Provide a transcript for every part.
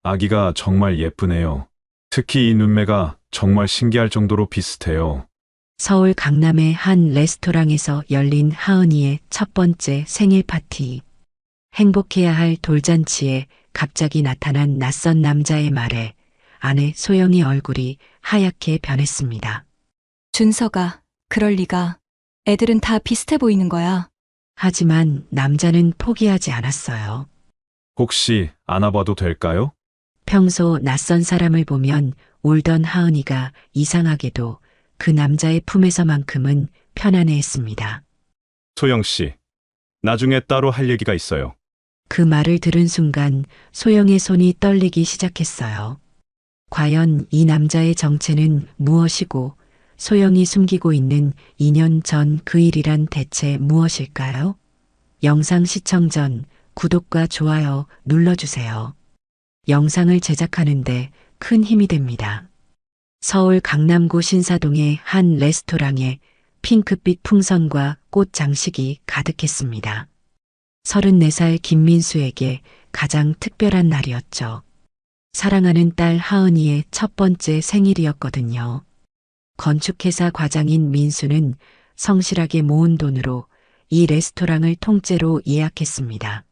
아기가 정말 예쁘네요. 특히 이 눈매가 정말 신기할 정도로 비슷해요. 서울 강남의 한 레스토랑에서 열린 하은이의 첫 번째 생일 파티. 행복해야 할 돌잔치에 갑자기 나타난 낯선 남자의 말에 아내 소영이 얼굴이 하얗게 변했습니다. 준서가, 그럴 리가. 애들은 다 비슷해 보이는 거야. 하지만 남자는 포기하지 않았어요. 혹시 안아봐도 될까요? 평소 낯선 사람을 보면 울던 하은이가 이상하게도 그 남자의 품에서만큼은 편안해했습니다. 소영 씨, 나중에 따로 할 얘기가 있어요. 그 말을 들은 순간 소영의 손이 떨리기 시작했어요. 과연 이 남자의 정체는 무엇이고 소영이 숨기고 있는 2년 전 그 일이란 대체 무엇일까요? 영상 시청 전 구독과 좋아요 눌러주세요. 영상을 제작하는데 큰 힘이 됩니다. 서울 강남구 신사동의 한 레스토랑에 핑크빛 풍선과 꽃 장식이 가득했습니다. 34살 김민수에게 가장 특별한 날이었죠. 사랑하는 딸 하은이의 첫 번째 생일이었거든요. 건축회사 과장인 민수는 성실하게 모은 돈으로 이 레스토랑을 통째로 예약했습니다.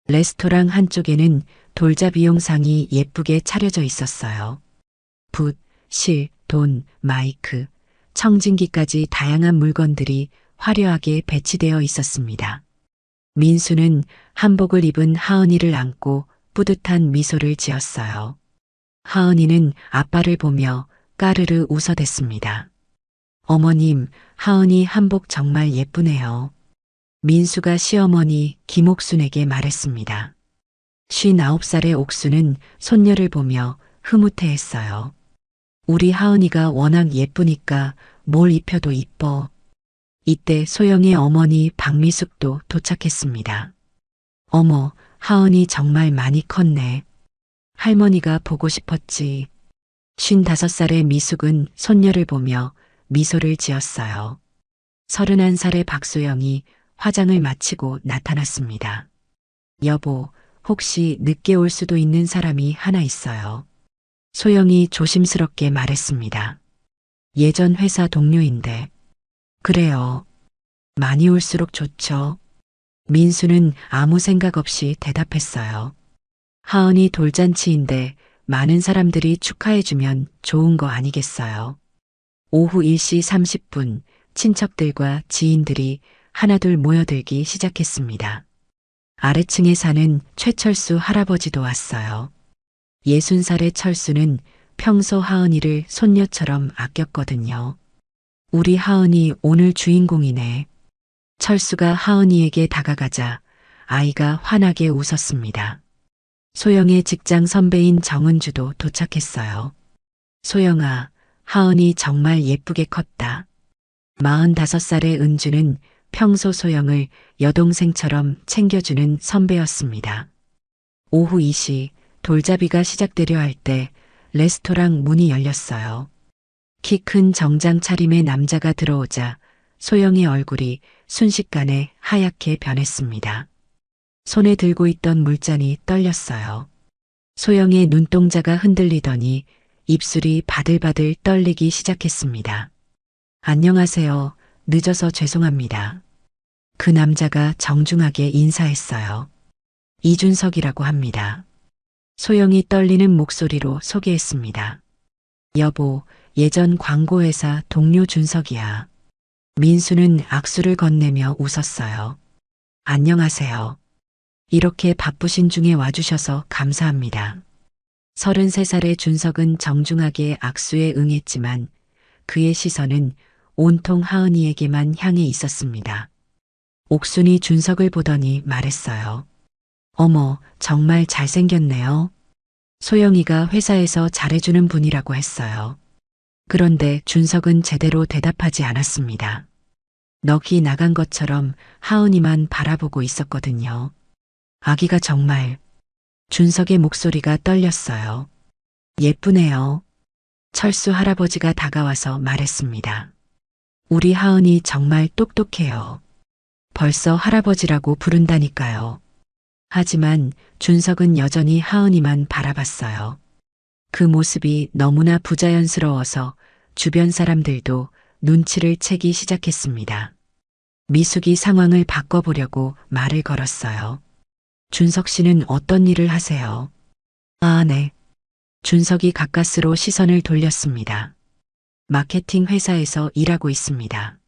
레스토랑 한쪽에는 돌잡이용상이 예쁘게 차려져 있었어요. 붓, 실, 돈, 마이크, 청진기까지 다양한 물건들이 화려하게 배치되어 있었습니다. 민수는 한복을 입은 하은이를 안고 뿌듯한 미소를 지었어요. 하은이는 아빠를 보며 까르르 웃어댔습니다. 어머님, 하은이 한복 정말 예쁘네요. 민수가 시어머니 김옥순에게 말했습니다. 59살의 옥순은 손녀를 보며 흐뭇해했어요. 우리 하은이가 워낙 예쁘니까 뭘 입혀도 이뻐. 이때 소영의 어머니 박미숙도 도착했습니다. 어머, 하은이 정말 많이 컸네. 할머니가 보고 싶었지. 55살의 미숙은 손녀를 보며 미소를 지었어요. 31살의 박소영이 화장을 마치고 나타났습니다. 여보, 혹시 늦게 올 수도 있는 사람이 하나 있어요. 소영이 조심스럽게 말했습니다. 예전 회사 동료인데. 그래요. 많이 올수록 좋죠. 민수는 아무 생각 없이 대답했어요. 하은이 돌잔치인데 많은 사람들이 축하해주면 좋은 거 아니겠어요. 오후 1시 30분 친척들과 지인들이 하나둘 모여들기 시작했습니다. 아래층에 사는 최철수 할아버지도 왔어요. 60살의 철수는 평소 하은이를 손녀처럼 아꼈거든요. 우리 하은이 오늘 주인공이네. 철수가 하은이에게 다가가자 아이가 환하게 웃었습니다. 소영의 직장 선배인 정은주도 도착했어요. 소영아, 하은이 정말 예쁘게 컸다. 45살의 은주는 평소 소영을 여동생처럼 챙겨주는 선배였습니다. 오후 2시 돌잡이가 시작되려 할 때 레스토랑 문이 열렸어요. 키 큰 정장 차림의 남자가 들어오자 소영의 얼굴이 순식간에 하얗게 변했습니다. 손에 들고 있던 물잔이 떨렸어요. 소영의 눈동자가 흔들리더니 입술이 바들바들 떨리기 시작했습니다. 안녕하세요. 늦어서 죄송합니다. 그 남자가 정중하게 인사했어요. 이준석이라고 합니다. 소영이 떨리는 목소리로 소개했습니다. 여보, 예전 광고회사 동료 준석이야. 민수는 악수를 건네며 웃었어요. 안녕하세요. 이렇게 바쁘신 중에 와주셔서 감사합니다. 33살의 준석은 정중하게 악수에 응했지만 그의 시선은 온통 하은이에게만 향해 있었습니다. 옥순이 준석을 보더니 말했어요. 어머, 정말 잘생겼네요. 소영이가 회사에서 잘해주는 분이라고 했어요. 그런데 준석은 제대로 대답하지 않았습니다. 넋이 나간 것처럼 하은이만 바라보고 있었거든요. 아기가 정말. 준석의 목소리가 떨렸어요. 예쁘네요. 철수 할아버지가 다가와서 말했습니다. 우리 하은이 정말 똑똑해요. 벌써 할아버지라고 부른다니까요. 하지만 준석은 여전히 하은이만 바라봤어요. 그 모습이 너무나 부자연스러워서 주변 사람들도 눈치를 채기 시작했습니다. 미숙이 상황을 바꿔보려고 말을 걸었어요. 준석 씨는 어떤 일을 하세요? 아, 네. 준석이 가까스로 시선을 돌렸습니다. 마케팅 회사에서 일하고 있습니다.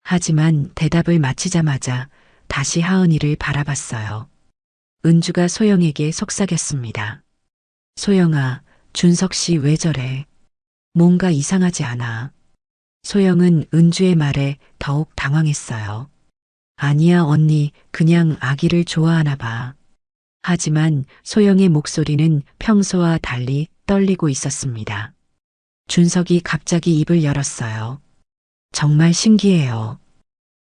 하지만 대답을 마치자마자 다시 하은이를 바라봤어요. 은주가 소영에게 속삭였습니다. 소영아, 준석 씨 왜 저래? 뭔가 이상하지 않아? 소영은 은주의 말에 더욱 당황했어요. 아니야, 언니, 그냥 아기를 좋아하나 봐. 하지만 소영의 목소리는 평소와 달리 떨리고 있었습니다. 준석이 갑자기 입을 열었어요. 정말 신기해요.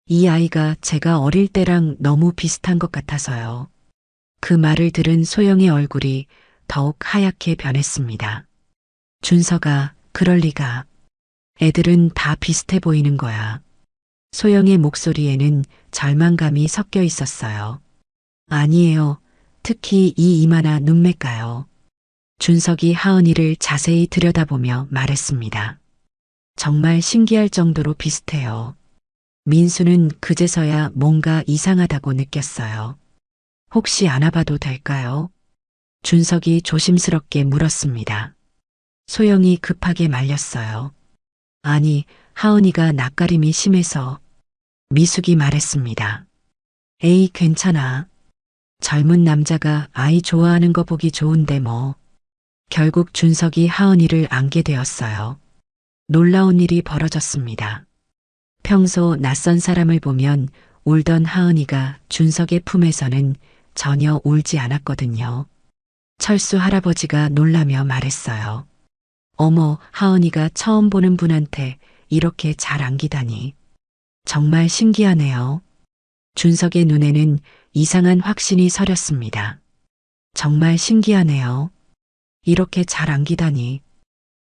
이 아이가 제가 어릴 때랑 너무 비슷한 것 같아서요. 그 말을 들은 소영의 얼굴이 더욱 하얗게 변했습니다. 준석아, 그럴 리가. 애들은 다 비슷해 보이는 거야. 소영의 목소리에는 절망감이 섞여 있었어요. 아니에요. 특히 이 이마나 눈매가요. 준석이 하은이를 자세히 들여다보며 말했습니다. 정말 신기할 정도로 비슷해요. 민수는 그제서야 뭔가 이상하다고 느꼈어요. 혹시 안아봐도 될까요? 준석이 조심스럽게 물었습니다. 소영이 급하게 말렸어요. 아니, 하은이가 낯가림이 심해서. 미숙이 말했습니다. 에이, 괜찮아. 젊은 남자가 아이 좋아하는 거 보기 좋은데 뭐. 결국 준석이 하은이를 안게 되었어요. 놀라운 일이 벌어졌습니다. 평소 낯선 사람을 보면 울던 하은이가 준석의 품에서는 전혀 울지 않았거든요. 철수 할아버지가 놀라며 말했어요. 어머, 하은이가 처음 보는 분한테 이렇게 잘 안기다니. 정말 신기하네요. 준석의 눈에는 이상한 확신이 서렸습니다. 정말 신기하네요. 이렇게 잘 안기다니.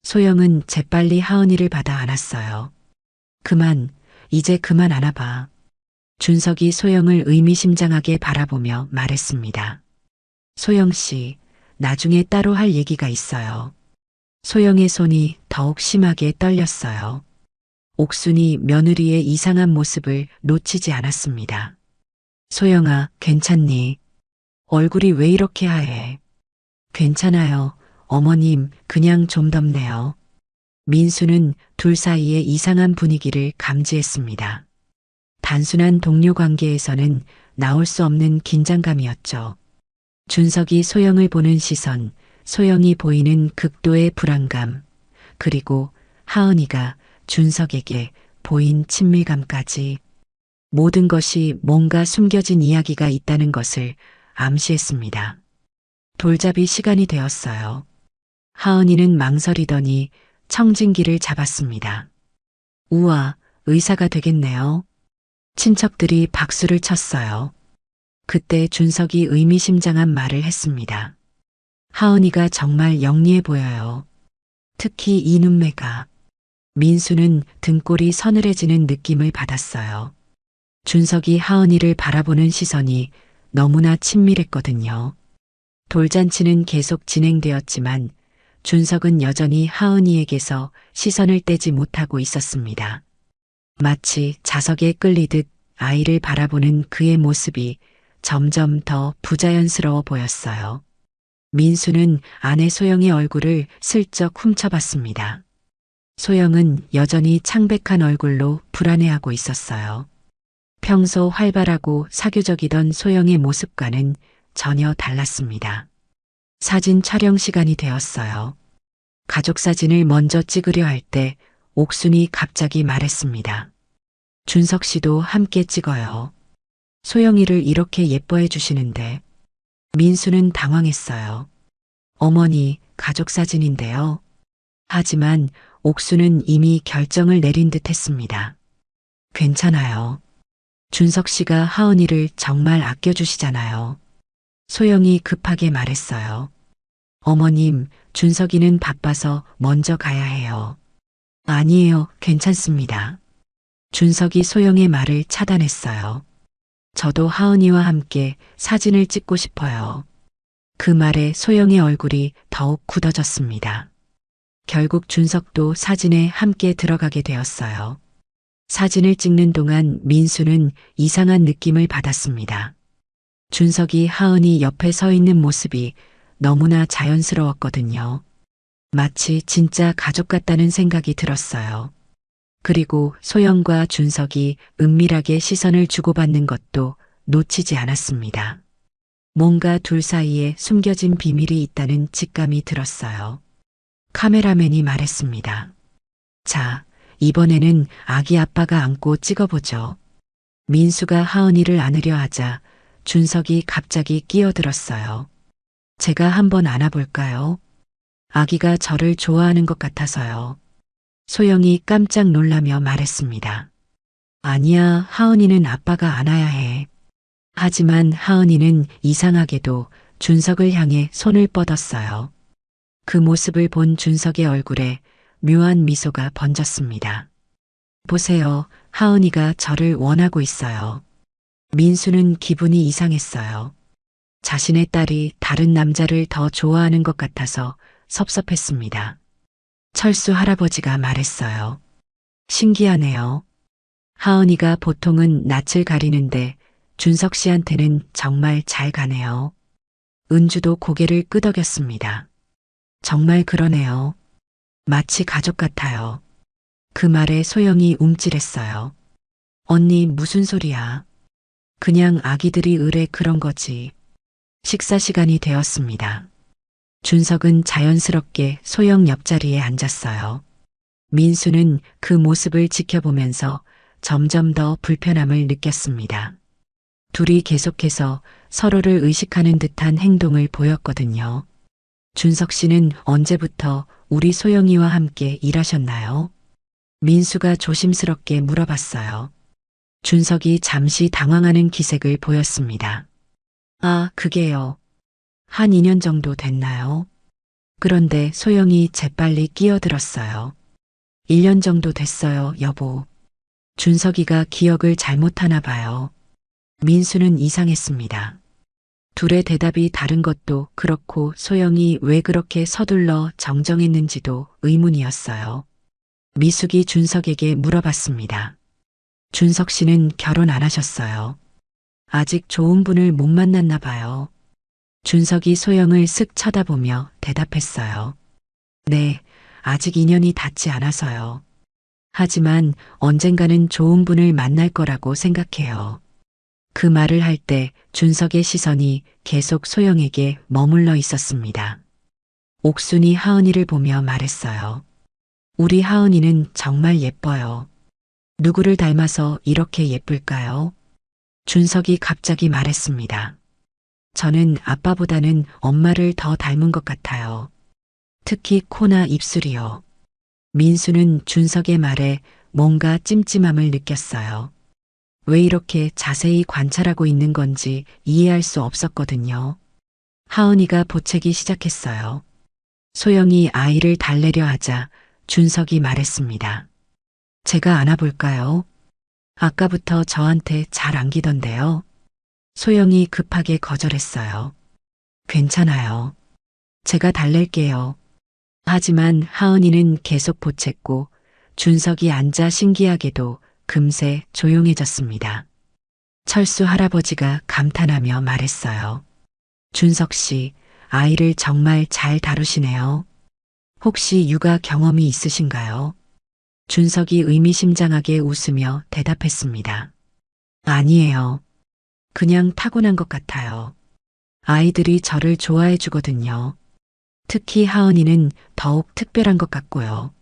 소영은 재빨리 하은이를 받아 안았어요. 이제 그만 안아봐. 준석이 소영을 의미심장하게 바라보며 말했습니다. 소영 씨, 나중에 따로 할 얘기가 있어요. 소영의 손이 더욱 심하게 떨렸어요. 옥순이 며느리의 이상한 모습을 놓치지 않았습니다. 소영아, 괜찮니? 얼굴이 왜 이렇게 하얘? 괜찮아요. 어머님, 그냥 좀 덥네요. 민수는 둘 사이의 이상한 분위기를 감지했습니다. 단순한 동료 관계에서는 나올 수 없는 긴장감이었죠. 준석이 소영을 보는 시선, 소영이 보이는 극도의 불안감, 그리고 하은이가 준석에게 보인 친밀감까지 모든 것이 뭔가 숨겨진 이야기가 있다는 것을 암시했습니다. 돌잡이 시간이 되었어요. 하은이는 망설이더니 청진기를 잡았습니다. 우와, 의사가 되겠네요. 친척들이 박수를 쳤어요. 그때 준석이 의미심장한 말을 했습니다. 하은이가 정말 영리해 보여요. 특히 이 눈매가. 민수는 등골이 서늘해지는 느낌을 받았어요. 준석이 하은이를 바라보는 시선이 너무나 친밀했거든요. 돌잔치는 계속 진행되었지만 준석은 여전히 하은이에게서 시선을 떼지 못하고 있었습니다. 마치 자석에 끌리듯 아이를 바라보는 그의 모습이 점점 더 부자연스러워 보였어요. 민수는 아내 소영의 얼굴을 슬쩍 훔쳐봤습니다. 소영은 여전히 창백한 얼굴로 불안해하고 있었어요. 평소 활발하고 사교적이던 소영의 모습과는 전혀 달랐습니다. 사진 촬영 시간이 되었어요. 가족 사진을 먼저 찍으려 할 때 옥순이 갑자기 말했습니다. 준석 씨도 함께 찍어요. 소영이를 이렇게 예뻐해 주시는데. 민수는 당황했어요. 어머니, 가족 사진인데요. 하지만 옥수는 이미 결정을 내린 듯 했습니다. 괜찮아요. 준석 씨가 하은이를 정말 아껴주시잖아요. 소영이 급하게 말했어요. 어머님, 준석이는 바빠서 먼저 가야 해요. 아니에요, 괜찮습니다. 준석이 소영의 말을 차단했어요. 저도 하은이와 함께 사진을 찍고 싶어요. 그 말에 소영의 얼굴이 더욱 굳어졌습니다. 결국 준석도 사진에 함께 들어가게 되었어요. 사진을 찍는 동안 민수는 이상한 느낌을 받았습니다. 준석이 하은이 옆에 서 있는 모습이 너무나 자연스러웠거든요. 마치 진짜 가족 같다는 생각이 들었어요. 그리고 소영과 준석이 은밀하게 시선을 주고받는 것도 놓치지 않았습니다. 뭔가 둘 사이에 숨겨진 비밀이 있다는 직감이 들었어요. 카메라맨이 말했습니다. 자, 이번에는 아기 아빠가 안고 찍어보죠. 민수가 하은이를 안으려 하자 준석이 갑자기 끼어들었어요. 제가 한번 안아볼까요? 아기가 저를 좋아하는 것 같아서요. 소영이 깜짝 놀라며 말했습니다. 아니야, 하은이는 아빠가 안아야 해. 하지만 하은이는 이상하게도 준석을 향해 손을 뻗었어요. 그 모습을 본 준석의 얼굴에 묘한 미소가 번졌습니다. 보세요, 하은이가 저를 원하고 있어요. 민수는 기분이 이상했어요. 자신의 딸이 다른 남자를 더 좋아하는 것 같아서 섭섭했습니다. 철수 할아버지가 말했어요. 신기하네요. 하은이가 보통은 낯을 가리는데 준석 씨한테는 정말 잘 가네요. 은주도 고개를 끄덕였습니다. 정말 그러네요. 마치 가족 같아요. 그 말에 소영이 움찔했어요. 언니 무슨 소리야. 그냥 아기들이 의뢰 그런 거지. 식사 시간이 되었습니다. 준석은 자연스럽게 소영 옆자리에 앉았어요. 민수는 그 모습을 지켜보면서 점점 더 불편함을 느꼈습니다. 둘이 계속해서 서로를 의식하는 듯한 행동을 보였거든요. 준석 씨는 언제부터 우리 소영이와 함께 일하셨나요? 민수가 조심스럽게 물어봤어요. 준석이 잠시 당황하는 기색을 보였습니다. 아, 그게요. 한 2년 정도 됐나요? 그런데 소영이 재빨리 끼어들었어요. 1년 정도 됐어요, 여보. 준석이가 기억을 잘못하나 봐요. 민수는 이상했습니다. 둘의 대답이 다른 것도 그렇고 소영이 왜 그렇게 서둘러 정정했는지도 의문이었어요. 미숙이 준석에게 물어봤습니다. 준석 씨는 결혼 안 하셨어요. 아직 좋은 분을 못 만났나 봐요. 준석이 소영을 쓱 쳐다보며 대답했어요. 네, 아직 인연이 닿지 않아서요. 하지만 언젠가는 좋은 분을 만날 거라고 생각해요. 그 말을 할 때 준석의 시선이 계속 소영에게 머물러 있었습니다. 옥순이 하은이를 보며 말했어요. 우리 하은이는 정말 예뻐요. 누구를 닮아서 이렇게 예쁠까요? 준석이 갑자기 말했습니다. 저는 아빠보다는 엄마를 더 닮은 것 같아요. 특히 코나 입술이요. 민수는 준석의 말에 뭔가 찜찜함을 느꼈어요. 왜 이렇게 자세히 관찰하고 있는 건지 이해할 수 없었거든요. 하은이가 보채기 시작했어요. 소영이 아이를 달래려 하자 준석이 말했습니다. 제가 안아볼까요? 아까부터 저한테 잘 안기던데요. 소영이 급하게 거절했어요. 괜찮아요. 제가 달랠게요. 하지만 하은이는 계속 보챘고 준석이 앉아 신기하게도 금세 조용해졌습니다. 철수 할아버지가 감탄하며 말했어요. 준석 씨, 아이를 정말 잘 다루시네요. 혹시 육아 경험이 있으신가요? 준석이 의미심장하게 웃으며 대답했습니다. 아니에요. 그냥 타고난 것 같아요. 아이들이 저를 좋아해 주거든요. 특히 하은이는 더욱 특별한 것 같고요.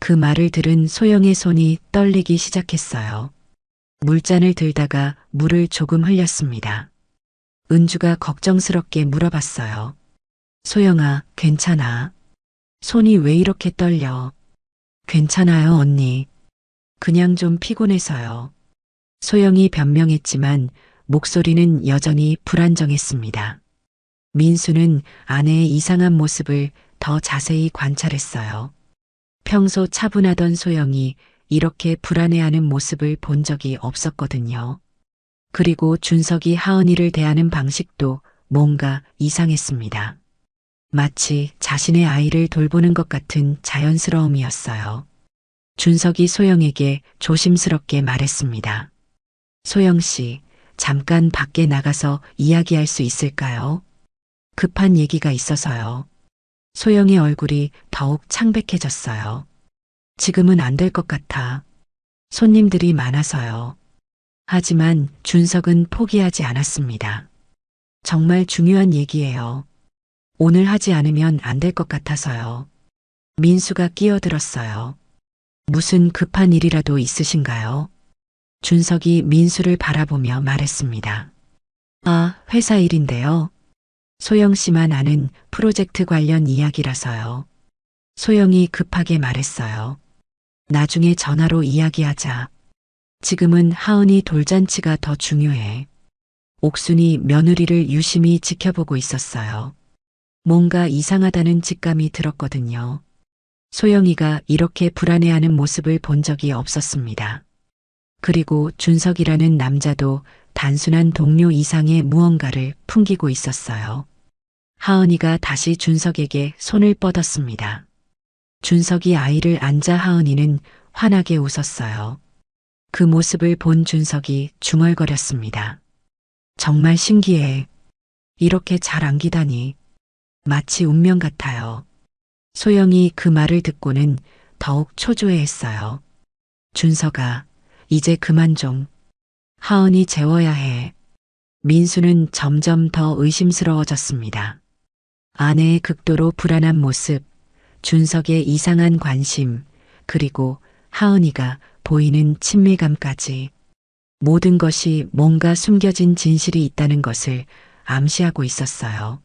그 말을 들은 소영의 손이 떨리기 시작했어요. 물잔을 들다가 물을 조금 흘렸습니다. 은주가 걱정스럽게 물어봤어요. 소영아, 괜찮아? 손이 왜 이렇게 떨려? 괜찮아요, 언니. 그냥 좀 피곤해서요. 소영이 변명했지만 목소리는 여전히 불안정했습니다. 민수는 아내의 이상한 모습을 더 자세히 관찰했어요. 평소 차분하던 소영이 이렇게 불안해하는 모습을 본 적이 없었거든요. 그리고 준석이 하은이를 대하는 방식도 뭔가 이상했습니다. 마치 자신의 아이를 돌보는 것 같은 자연스러움이었어요. 준석이 소영에게 조심스럽게 말했습니다. 소영 씨, 잠깐 밖에 나가서 이야기할 수 있을까요? 급한 얘기가 있어서요. 소영의 얼굴이 더욱 창백해졌어요. 지금은 안 될 것 같아. 손님들이 많아서요. 하지만 준석은 포기하지 않았습니다. 정말 중요한 얘기예요. 오늘 하지 않으면 안 될 것 같아서요. 민수가 끼어들었어요. 무슨 급한 일이라도 있으신가요? 준석이 민수를 바라보며 말했습니다. 아, 회사 일인데요. 소영 씨만 아는 프로젝트 관련 이야기라서요. 소영이 급하게 말했어요. 나중에 전화로 이야기하자. 지금은 하은이 돌잔치가 더 중요해. 옥순이 며느리를 유심히 지켜보고 있었어요. 뭔가 이상하다는 직감이 들었거든요. 소영이가 이렇게 불안해하는 모습을 본 적이 없었습니다. 그리고 준석이라는 남자도 단순한 동료 이상의 무언가를 풍기고 있었어요. 하은이가 다시 준석에게 손을 뻗었습니다. 준석이 아이를 안자 하은이는 환하게 웃었어요. 그 모습을 본 준석이 중얼거렸습니다. 정말 신기해. 이렇게 잘 안기다니. 마치 운명 같아요. 소영이 그 말을 듣고는 더욱 초조해했어요. 준석아, 이제 그만 좀. 하은이 재워야 해. 민수는 점점 더 의심스러워졌습니다. 아내의 극도로 불안한 모습, 준석의 이상한 관심, 그리고 하은이가 보이는 친밀감까지 모든 것이 뭔가 숨겨진 진실이 있다는 것을 암시하고 있었어요.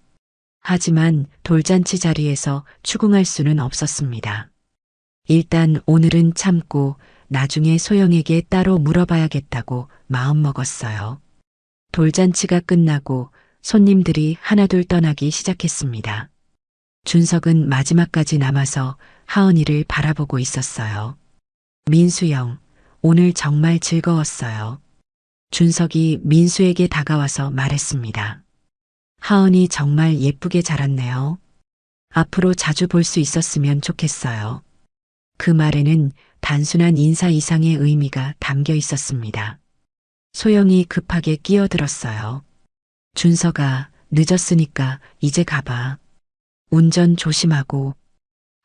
하지만 돌잔치 자리에서 추궁할 수는 없었습니다. 일단 오늘은 참고 나중에 소영에게 따로 물어봐야겠다고 마음먹었어요. 돌잔치가 끝나고 손님들이 하나둘 떠나기 시작했습니다. 준석은 마지막까지 남아서 하은이를 바라보고 있었어요. 민수 형, 오늘 정말 즐거웠어요. 준석이 민수에게 다가와서 말했습니다. 하은이 정말 예쁘게 자랐네요. 앞으로 자주 볼 수 있었으면 좋겠어요. 그 말에는 단순한 인사 이상의 의미가 담겨 있었습니다. 소영이 급하게 끼어들었어요. 준석아, 늦었으니까 이제 가봐. 운전 조심하고.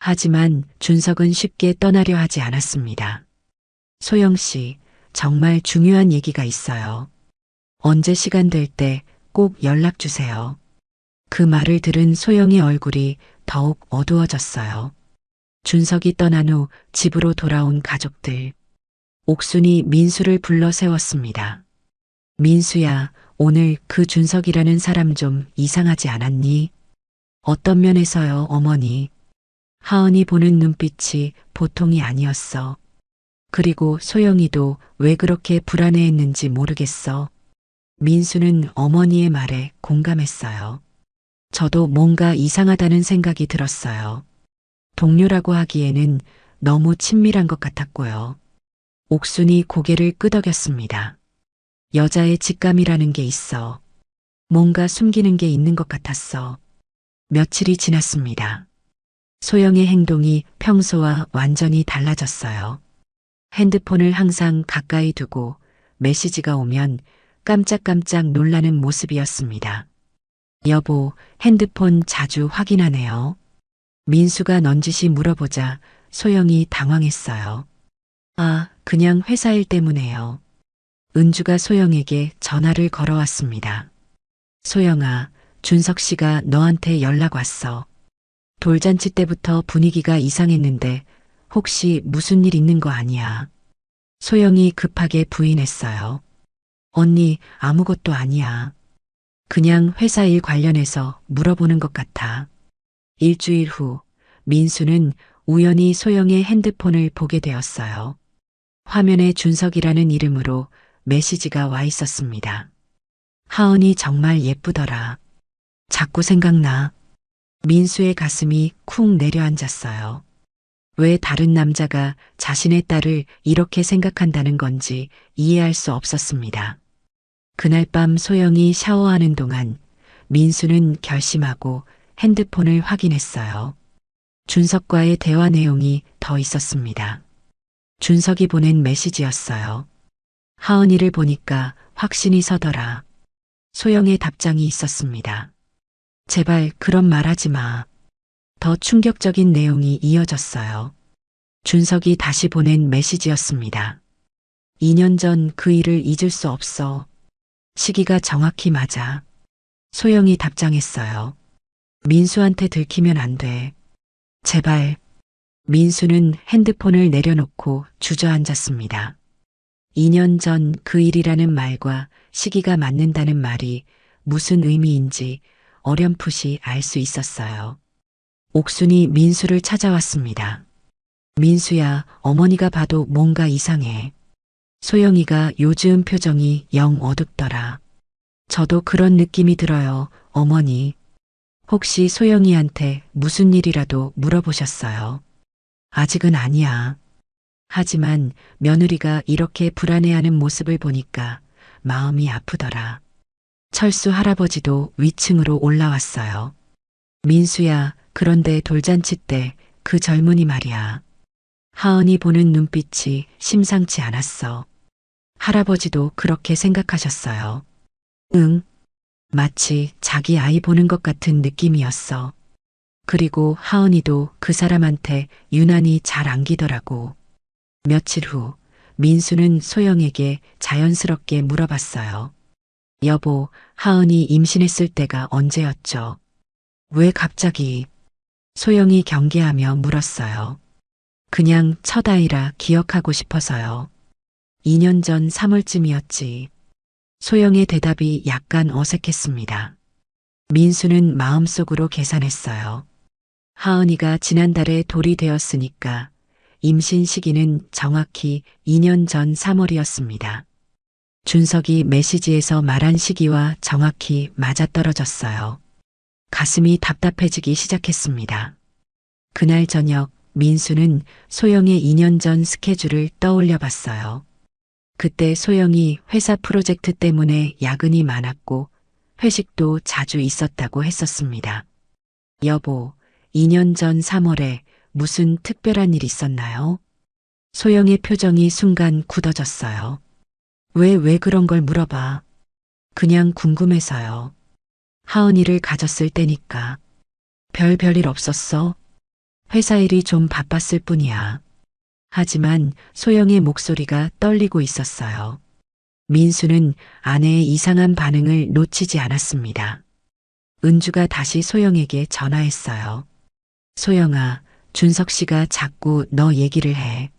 하지만 준석은 쉽게 떠나려 하지 않았습니다. 소영 씨, 정말 중요한 얘기가 있어요. 언제 시간 될 때 꼭 연락 주세요. 그 말을 들은 소영의 얼굴이 더욱 어두워졌어요. 준석이 떠난 후 집으로 돌아온 가족들. 옥순이 민수를 불러 세웠습니다. 민수야, 오늘 그 준석이라는 사람 좀 이상하지 않았니? 어떤 면에서요, 어머니? 하은이 보는 눈빛이 보통이 아니었어. 그리고 소영이도 왜 그렇게 불안해했는지 모르겠어. 민수는 어머니의 말에 공감했어요. 저도 뭔가 이상하다는 생각이 들었어요. 동료라고 하기에는 너무 친밀한 것 같았고요. 옥순이 고개를 끄덕였습니다. 여자의 직감이라는 게 있어. 뭔가 숨기는 게 있는 것 같았어. 며칠이 지났습니다. 소영의 행동이 평소와 완전히 달라졌어요. 핸드폰을 항상 가까이 두고 메시지가 오면 깜짝깜짝 놀라는 모습이었습니다. 여보, 핸드폰 자주 확인하네요. 민수가 넌지시 물어보자 소영이 당황했어요. 아, 그냥 회사 일 때문에요. 은주가 소영에게 전화를 걸어왔습니다. 소영아, 준석 씨가 너한테 연락 왔어. 돌잔치 때부터 분위기가 이상했는데 혹시 무슨 일 있는 거 아니야? 소영이 급하게 부인했어요. 언니, 아무것도 아니야. 그냥 회사 일 관련해서 물어보는 것 같아. 일주일 후, 민수는 우연히 소영의 핸드폰을 보게 되었어요. 화면에 준석이라는 이름으로 메시지가 와 있었습니다. 하은이 정말 예쁘더라. 자꾸 생각나. 민수의 가슴이 쿵 내려앉았어요. 왜 다른 남자가 자신의 딸을 이렇게 생각한다는 건지 이해할 수 없었습니다. 그날 밤 소영이 샤워하는 동안 민수는 결심하고 핸드폰을 확인했어요. 준석과의 대화 내용이 더 있었습니다. 준석이 보낸 메시지였어요. 하은이를 보니까 확신이 서더라. 소영의 답장이 있었습니다. 제발 그런 말 하지 마. 더 충격적인 내용이 이어졌어요. 준석이 다시 보낸 메시지였습니다. 2년 전 그 일을 잊을 수 없어. 시기가 정확히 맞아. 소영이 답장했어요. 민수한테 들키면 안 돼. 제발. 민수는 핸드폰을 내려놓고 주저앉았습니다. 2년 전 그 일이라는 말과 시기가 맞는다는 말이 무슨 의미인지 어렴풋이 알 수 있었어요. 옥순이 민수를 찾아왔습니다. 민수야, 어머니가 봐도 뭔가 이상해. 소영이가 요즘 표정이 영 어둡더라. 저도 그런 느낌이 들어요, 어머니. 혹시 소영이한테 무슨 일이라도 물어보셨어요? 아직은 아니야. 하지만 며느리가 이렇게 불안해하는 모습을 보니까 마음이 아프더라. 철수 할아버지도 위층으로 올라왔어요. 민수야, 그런데 돌잔치 때 그 젊은이 말이야. 하은이 보는 눈빛이 심상치 않았어. 할아버지도 그렇게 생각하셨어요. 응. 마치 자기 아이 보는 것 같은 느낌이었어. 그리고 하은이도 그 사람한테 유난히 잘 안기더라고. 며칠 후 민수는 소영에게 자연스럽게 물어봤어요. 여보, 하은이 임신했을 때가 언제였죠? 왜 갑자기? 소영이 경계하며 물었어요. 그냥 첫 아이라 기억하고 싶어서요. 2년 전 3월쯤이었지. 소영의 대답이 약간 어색했습니다. 민수는 마음속으로 계산했어요. 하은이가 지난달에 돌이 되었으니까 임신 시기는 정확히 2년 전 3월이었습니다. 준석이 메시지에서 말한 시기와 정확히 맞아떨어졌어요. 가슴이 답답해지기 시작했습니다. 그날 저녁 민수는 소영의 2년 전 스케줄을 떠올려 봤어요. 그때 소영이 회사 프로젝트 때문에 야근이 많았고 회식도 자주 있었다고 했었습니다. 여보, 2년 전 3월에 무슨 특별한 일 있었나요? 소영의 표정이 순간 굳어졌어요. 왜 그런 걸 물어봐? 그냥 궁금해서요. 하은이를 가졌을 때니까. 별일 없었어? 회사 일이 좀 바빴을 뿐이야. 하지만 소영의 목소리가 떨리고 있었어요. 민수는 아내의 이상한 반응을 놓치지 않았습니다. 은주가 다시 소영에게 전화했어요. 소영아, 준석 씨가 자꾸 너 얘기를 해.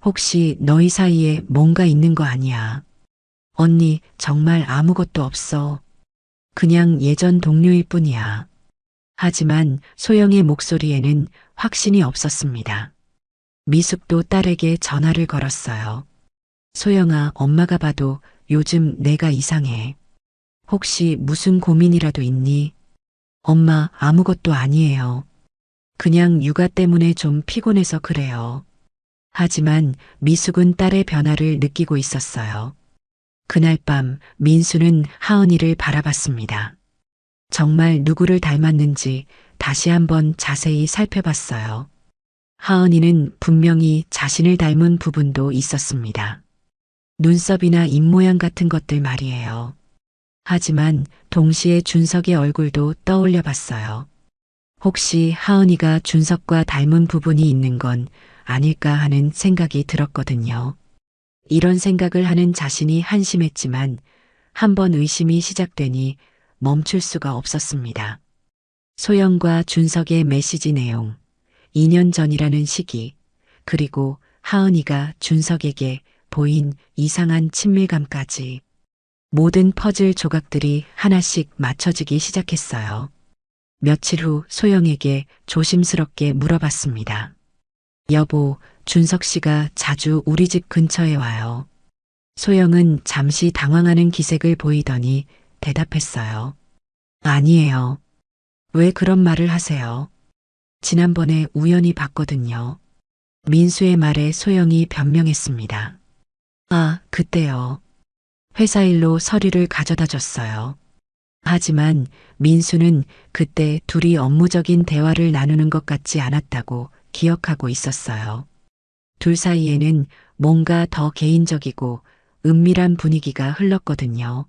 혹시 너희 사이에 뭔가 있는 거 아니야? 언니, 정말 아무것도 없어. 그냥 예전 동료일 뿐이야. 하지만 소영의 목소리에는 확신이 없었습니다. 미숙도 딸에게 전화를 걸었어요. 소영아, 엄마가 봐도 요즘 내가 이상해. 혹시 무슨 고민이라도 있니? 엄마, 아무것도 아니에요. 그냥 육아 때문에 좀 피곤해서 그래요. 하지만 미숙은 딸의 변화를 느끼고 있었어요. 그날 밤 민수는 하은이를 바라봤습니다. 정말 누구를 닮았는지 다시 한번 자세히 살펴봤어요. 하은이는 분명히 자신을 닮은 부분도 있었습니다. 눈썹이나 입모양 같은 것들 말이에요. 하지만 동시에 준석의 얼굴도 떠올려 봤어요. 혹시 하은이가 준석과 닮은 부분이 있는 건 아닐까 하는 생각이 들었거든요. 이런 생각을 하는 자신이 한심했지만 한번 의심이 시작되니 멈출 수가 없었습니다. 소영과 준석의 메시지 내용, 2년 전이라는 시기, 그리고 하은이가 준석에게 보인 이상한 친밀감까지 모든 퍼즐 조각들이 하나씩 맞춰지기 시작했어요. 며칠 후 소영에게 조심스럽게 물어봤습니다. 여보, 준석 씨가 자주 우리 집 근처에 와요. 소영은 잠시 당황하는 기색을 보이더니 대답했어요. 아니에요. 왜 그런 말을 하세요? 지난번에 우연히 봤거든요. 민수의 말에 소영이 변명했습니다. 아, 그때요. 회사 일로 서류를 가져다 줬어요. 하지만 민수는 그때 둘이 업무적인 대화를 나누는 것 같지 않았다고 기억하고 있었어요. 둘 사이에는 뭔가 더 개인적이고 은밀한 분위기가 흘렀거든요.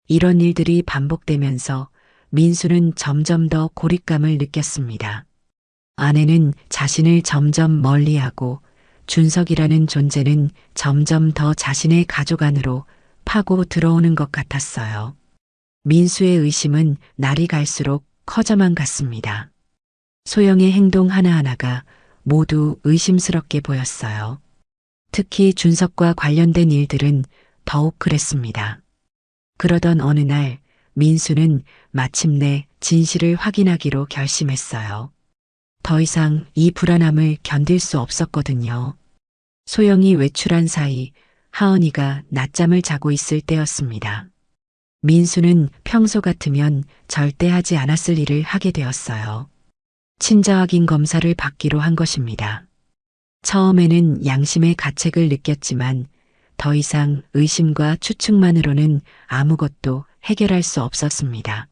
이런 일들이 반복되면서 민수는 점점 더 고립감을 느꼈습니다. 아내는 자신을 점점 멀리하고 준석이라는 존재는 점점 더 자신의 가족 안으로 파고 들어오는 것 같았어요. 민수의 의심은 날이 갈수록 커져만 갔습니다. 소영의 행동 하나하나가 모두 의심스럽게 보였어요. 특히 준석과 관련된 일들은 더욱 그랬습니다. 그러던 어느 날 민수는 마침내 진실을 확인하기로 결심했어요. 더 이상 이 불안함을 견딜 수 없었거든요. 소영이 외출한 사이 하은이가 낮잠을 자고 있을 때였습니다. 민수는 평소 같으면 절대 하지 않았을 일을 하게 되었어요. 친자 확인 검사를 받기로 한 것입니다. 처음에는 양심의 가책을 느꼈지만 더 이상 의심과 추측만으로는 아무것도 해결할 수 없었습니다.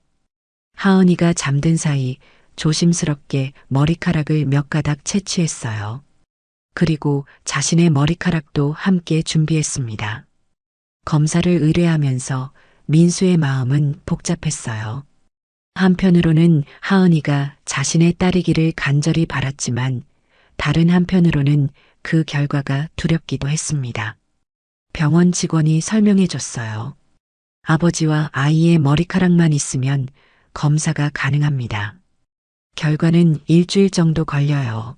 하은이가 잠든 사이 조심스럽게 머리카락을 몇 가닥 채취했어요. 그리고 자신의 머리카락도 함께 준비했습니다. 검사를 의뢰하면서 민수의 마음은 복잡했어요. 한편으로는 하은이가 자신의 딸이기를 간절히 바랐지만 다른 한편으로는 그 결과가 두렵기도 했습니다. 병원 직원이 설명해 줬어요. 아버지와 아이의 머리카락만 있으면 검사가 가능합니다. 결과는 일주일 정도 걸려요.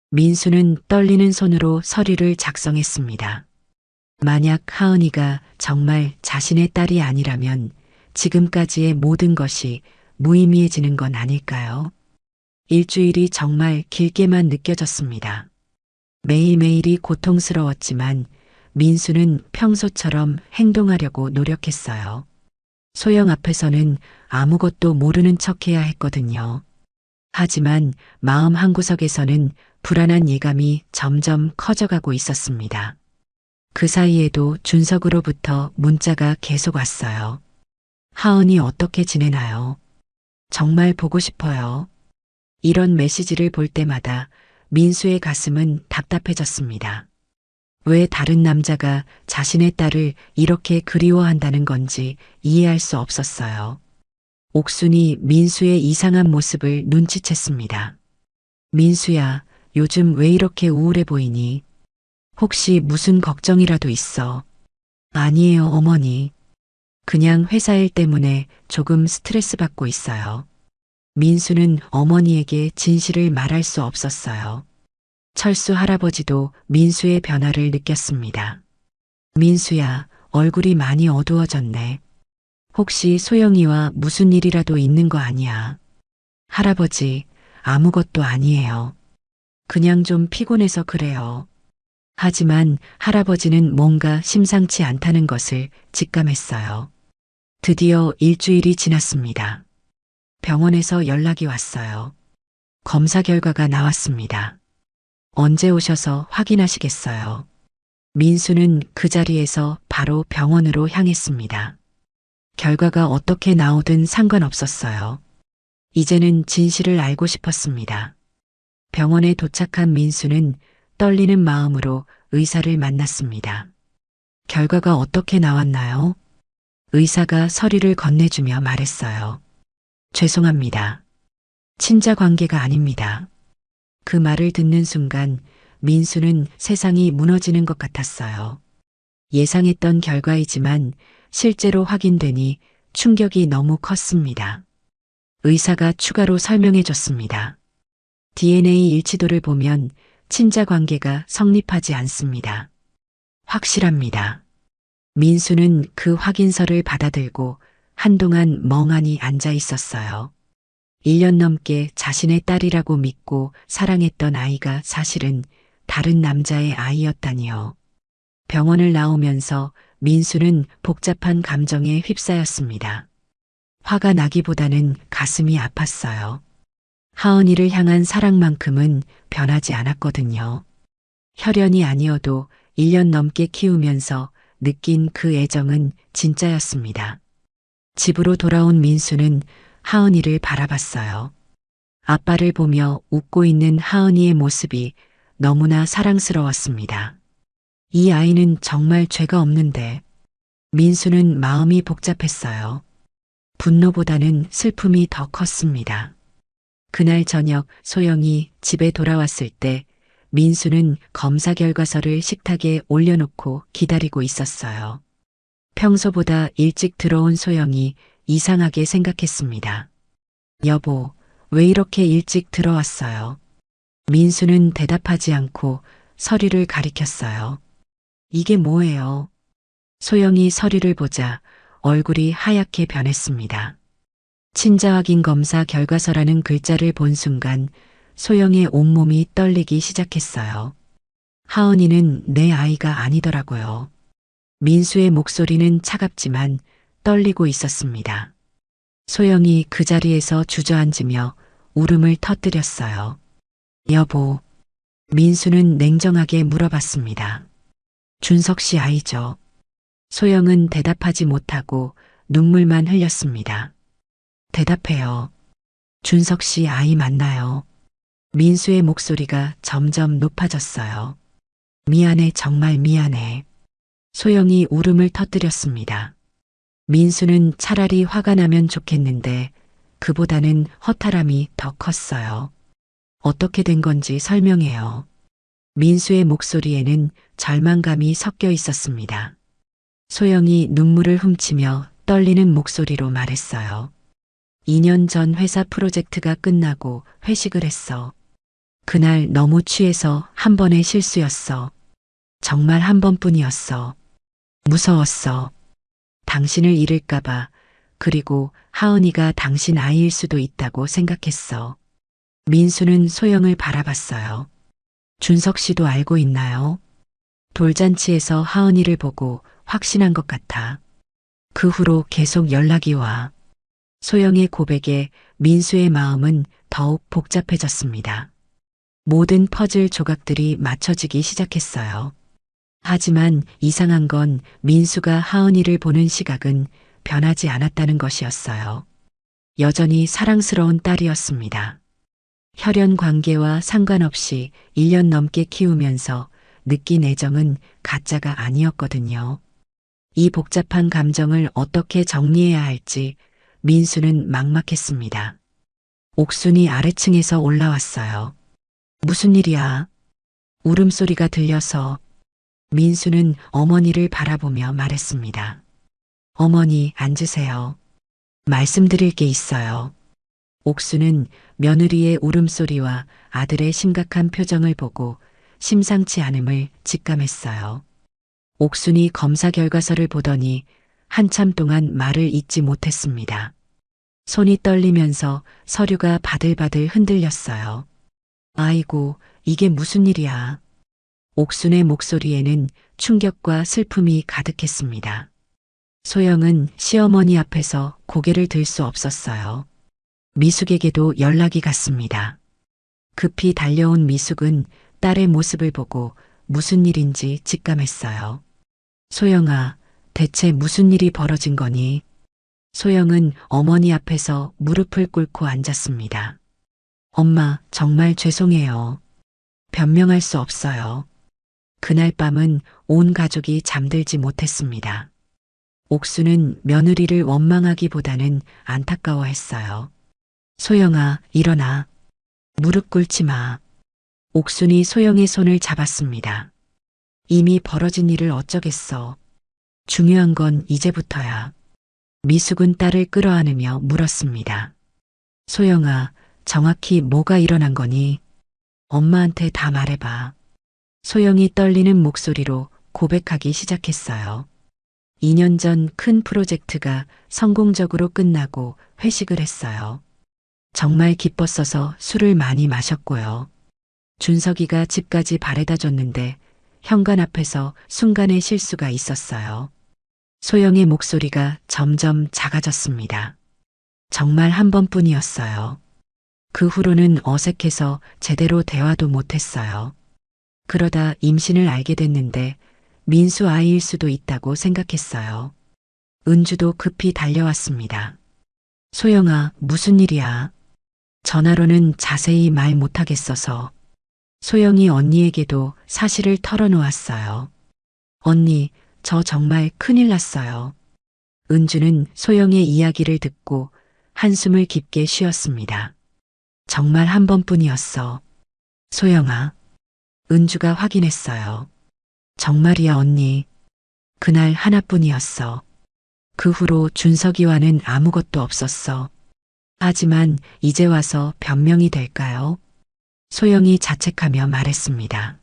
민수는 떨리는 손으로 서류를 작성했습니다. 만약 하은이가 정말 자신의 딸이 아니라면 지금까지의 모든 것이 무의미해지는 건 아닐까요? 일주일이 정말 길게만 느껴졌습니다. 매일매일이 고통스러웠지만 민수는 평소처럼 행동하려고 노력했어요. 소영 앞에서는 아무것도 모르는 척해야 했거든요. 하지만 마음 한구석에서는 불안한 예감이 점점 커져가고 있었습니다. 그 사이에도 준석으로부터 문자가 계속 왔어요. 하은이 어떻게 지내나요? 정말 보고 싶어요. 이런 메시지를 볼 때마다 민수의 가슴은 답답해졌습니다. 왜 다른 남자가 자신의 딸을 이렇게 그리워한다는 건지 이해할 수 없었어요. 옥순이 민수의 이상한 모습을 눈치챘습니다. 민수야, 요즘 왜 이렇게 우울해 보이니? 혹시 무슨 걱정이라도 있어? 아니에요, 어머니. 그냥 회사 일 때문에 조금 스트레스 받고 있어요. 민수는 어머니에게 진실을 말할 수 없었어요. 철수 할아버지도 민수의 변화를 느꼈습니다. 민수야, 얼굴이 많이 어두워졌네. 혹시 소영이와 무슨 일이라도 있는 거 아니야? 할아버지, 아무것도 아니에요. 그냥 좀 피곤해서 그래요. 하지만 할아버지는 뭔가 심상치 않다는 것을 직감했어요. 드디어 일주일이 지났습니다. 병원에서 연락이 왔어요. 검사 결과가 나왔습니다. 언제 오셔서 확인하시겠어요? 민수는 그 자리에서 바로 병원으로 향했습니다. 결과가 어떻게 나오든 상관없었어요. 이제는 진실을 알고 싶었습니다. 병원에 도착한 민수는 떨리는 마음으로 의사를 만났습니다. 결과가 어떻게 나왔나요? 의사가 서류를 건네주며 말했어요. 죄송합니다. 친자 관계가 아닙니다. 그 말을 듣는 순간 민수는 세상이 무너지는 것 같았어요. 예상했던 결과이지만 실제로 확인되니 충격이 너무 컸습니다. 의사가 추가로 설명해 줬습니다. DNA 일치도를 보면 친자 관계가 성립하지 않습니다. 확실합니다. 민수는 그 확인서를 받아들고 한동안 멍하니 앉아 있었어요. 1년 넘게 자신의 딸이라고 믿고 사랑했던 아이가 사실은 다른 남자의 아이였다니요. 병원을 나오면서 민수는 복잡한 감정에 휩싸였습니다. 화가 나기보다는 가슴이 아팠어요. 하은이를 향한 사랑만큼은 변하지 않았거든요. 혈연이 아니어도 1년 넘게 키우면서 느낀 그 애정은 진짜였습니다. 집으로 돌아온 민수는 하은이를 바라봤어요. 아빠를 보며 웃고 있는 하은이의 모습이 너무나 사랑스러웠습니다. 이 아이는 정말 죄가 없는데 민수는 마음이 복잡했어요. 분노보다는 슬픔이 더 컸습니다. 그날 저녁 소영이 집에 돌아왔을 때 민수는 검사 결과서를 식탁에 올려놓고 기다리고 있었어요. 평소보다 일찍 들어온 소영이 이상하게 생각했습니다. 여보, 왜 이렇게 일찍 들어왔어요? 민수는 대답하지 않고 서류를 가리켰어요. 이게 뭐예요? 소영이 서류를 보자 얼굴이 하얗게 변했습니다. 친자 확인 검사 결과서라는 글자를 본 순간 소영의 온몸이 떨리기 시작했어요. 하은이는 내 아이가 아니더라고요. 민수의 목소리는 차갑지만 떨리고 있었습니다. 소영이 그 자리에서 주저앉으며 울음을 터뜨렸어요. 여보, 민수는 냉정하게 물어봤습니다. 준석 씨 아이죠? 소영은 대답하지 못하고 눈물만 흘렸습니다. 대답해요. 준석 씨 아이 맞나요? 민수의 목소리가 점점 높아졌어요. 미안해, 정말 미안해. 소영이 울음을 터뜨렸습니다. 민수는 차라리 화가 나면 좋겠는데 그보다는 허탈함이 더 컸어요. 어떻게 된 건지 설명해요. 민수의 목소리에는 절망감이 섞여 있었습니다. 소영이 눈물을 훔치며 떨리는 목소리로 말했어요. 2년 전 회사 프로젝트가 끝나고 회식을 했어. 그날 너무 취해서 한 번의 실수였어. 정말 한 번뿐이었어. 무서웠어. 당신을 잃을까봐, 그리고 하은이가 당신 아이일 수도 있다고 생각했어. 민수는 소영을 바라봤어요. 준석 씨도 알고 있나요? 돌잔치에서 하은이를 보고 확신한 것 같아. 그 후로 계속 연락이 와. 소영의 고백에 민수의 마음은 더욱 복잡해졌습니다. 모든 퍼즐 조각들이 맞춰지기 시작했어요. 하지만 이상한 건 민수가 하은이를 보는 시각은 변하지 않았다는 것이었어요. 여전히 사랑스러운 딸이었습니다. 혈연 관계와 상관없이 1년 넘게 키우면서 느낀 애정은 가짜가 아니었거든요. 이 복잡한 감정을 어떻게 정리해야 할지 민수는 막막했습니다. 옥순이 아래층에서 올라왔어요. 무슨 일이야? 울음소리가 들려서 민수는 어머니를 바라보며 말했습니다. 어머니, 앉으세요. 말씀드릴 게 있어요. 옥수는 며느리의 울음소리와 아들의 심각한 표정을 보고 심상치 않음을 직감했어요. 옥순이 검사 결과서를 보더니 한참 동안 말을 잇지 못했습니다. 손이 떨리면서 서류가 바들바들 흔들렸어요. 아이고, 이게 무슨 일이야. 옥순의 목소리에는 충격과 슬픔이 가득했습니다. 소영은 시어머니 앞에서 고개를 들 수 없었어요. 미숙에게도 연락이 갔습니다. 급히 달려온 미숙은 딸의 모습을 보고 무슨 일인지 직감했어요. 소영아, 대체 무슨 일이 벌어진 거니? 소영은 어머니 앞에서 무릎을 꿇고 앉았습니다. 엄마, 정말 죄송해요. 변명할 수 없어요. 그날 밤은 온 가족이 잠들지 못했습니다. 옥수는 며느리를 원망하기보다는 안타까워했어요. 소영아, 일어나. 무릎 꿇지 마. 옥순이 소영의 손을 잡았습니다. 이미 벌어진 일을 어쩌겠어. 중요한 건 이제부터야. 미숙은 딸을 끌어안으며 물었습니다. 소영아, 정확히 뭐가 일어난 거니? 엄마한테 다 말해봐. 소영이 떨리는 목소리로 고백하기 시작했어요. 2년 전 큰 프로젝트가 성공적으로 끝나고 회식을 했어요. 정말 기뻤어서 술을 많이 마셨고요. 준석이가 집까지 바래다 줬는데 현관 앞에서 순간의 실수가 있었어요. 소영의 목소리가 점점 작아졌습니다. 정말 한 번뿐이었어요. 그 후로는 어색해서 제대로 대화도 못했어요. 그러다 임신을 알게 됐는데 민수 아이일 수도 있다고 생각했어요. 은주도 급히 달려왔습니다. 소영아, 무슨 일이야? 전화로는 자세히 말 못하겠어서 소영이 언니에게도 사실을 털어놓았어요. 언니, 저 정말 큰일 났어요. 은주는 소영의 이야기를 듣고 한숨을 깊게 쉬었습니다. 정말 한 번뿐이었어. 소영아. 은주가 확인했어요. 정말이야, 언니. 그날 하나뿐이었어. 그 후로 준석이와는 아무것도 없었어. 하지만 이제 와서 변명이 될까요? 소영이 자책하며 말했습니다.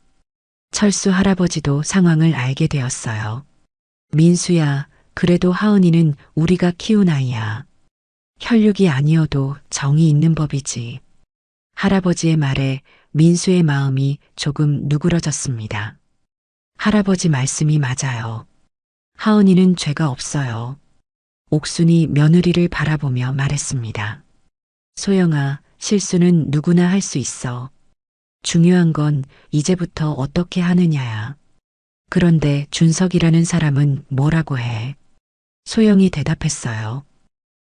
철수 할아버지도 상황을 알게 되었어요. 민수야, 그래도 하은이는 우리가 키운 아이야. 혈육이 아니어도 정이 있는 법이지. 할아버지의 말에 민수의 마음이 조금 누그러졌습니다. 할아버지 말씀이 맞아요. 하은이는 죄가 없어요. 옥순이 며느리를 바라보며 말했습니다. 소영아, 실수는 누구나 할 수 있어. 중요한 건 이제부터 어떻게 하느냐야. 그런데 준석이라는 사람은 뭐라고 해? 소영이 대답했어요.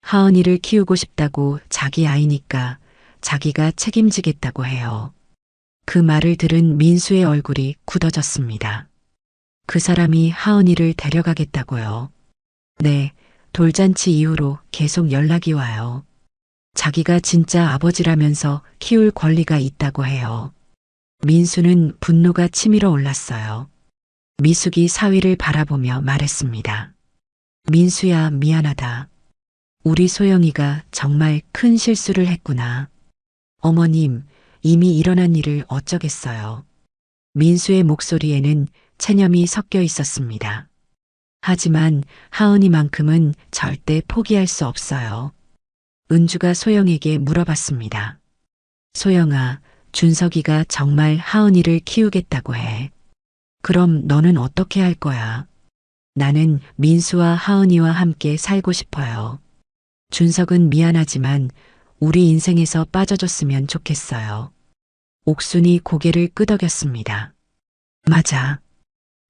하은이를 키우고 싶다고 자기 아이니까 자기가 책임지겠다고 해요. 그 말을 들은 민수의 얼굴이 굳어졌습니다. 그 사람이 하은이를 데려가겠다고요. 네, 돌잔치 이후로 계속 연락이 와요. 자기가 진짜 아버지라면서 키울 권리가 있다고 해요. 민수는 분노가 치밀어 올랐어요. 미숙이 사위를 바라보며 말했습니다. 민수야, 미안하다. 우리 소영이가 정말 큰 실수를 했구나. 어머님, 이미 일어난 일을 어쩌겠어요. 민수의 목소리에는 체념이 섞여 있었습니다. 하지만 하은이만큼은 절대 포기할 수 없어요. 은주가 소영에게 물어봤습니다. 소영아, 준석이가 정말 하은이를 키우겠다고 해. 그럼 너는 어떻게 할 거야? 나는 민수와 하은이와 함께 살고 싶어요. 준석은 미안하지만 우리 인생에서 빠져줬으면 좋겠어요. 옥순이 고개를 끄덕였습니다. 맞아.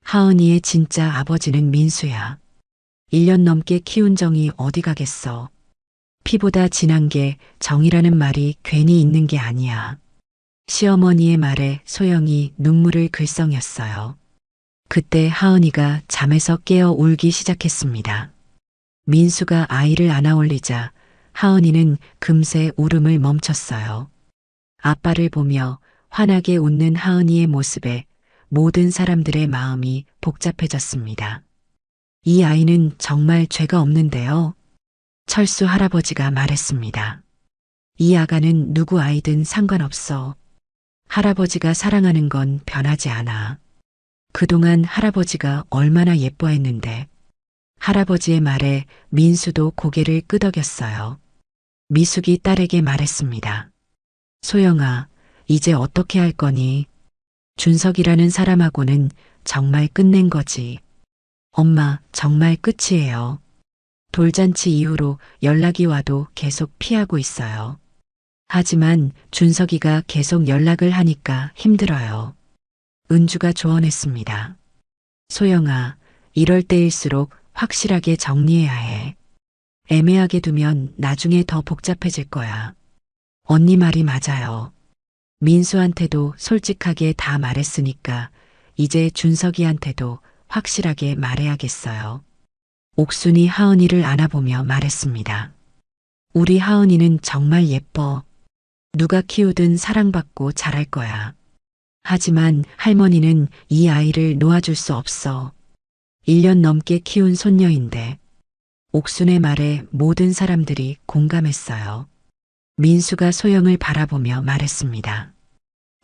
하은이의 진짜 아버지는 민수야. 1년 넘게 키운 정이 어디 가겠어. 피보다 진한 게 정이라는 말이 괜히 있는 게 아니야. 시어머니의 말에 소영이 눈물을 글썽였어요. 그때 하은이가 잠에서 깨어 울기 시작했습니다. 민수가 아이를 안아 올리자 하은이는 금세 울음을 멈췄어요. 아빠를 보며 환하게 웃는 하은이의 모습에 모든 사람들의 마음이 복잡해졌습니다. 이 아이는 정말 죄가 없는데요. 철수 할아버지가 말했습니다. 이 아가는 누구 아이든 상관없어. 할아버지가 사랑하는 건 변하지 않아. 그동안 할아버지가 얼마나 예뻐했는데. 할아버지의 말에 민수도 고개를 끄덕였어요. 미숙이 딸에게 말했습니다. 소영아, 이제 어떻게 할 거니? 준석이라는 사람하고는 정말 끝낸 거지. 엄마, 정말 끝이에요. 돌잔치 이후로 연락이 와도 계속 피하고 있어요. 하지만 준석이가 계속 연락을 하니까 힘들어요. 은주가 조언했습니다. 소영아, 이럴 때일수록 확실하게 정리해야 해. 애매하게 두면 나중에 더 복잡해질 거야. 언니 말이 맞아요. 민수한테도 솔직하게 다 말했으니까 이제 준석이한테도 확실하게 말해야겠어요. 옥순이 하은이를 안아보며 말했습니다. 우리 하은이는 정말 예뻐. 누가 키우든 사랑받고 자랄 거야. 하지만 할머니는 이 아이를 놓아줄 수 없어. 1년 넘게 키운 손녀인데. 옥순의 말에 모든 사람들이 공감했어요. 민수가 소영을 바라보며 말했습니다.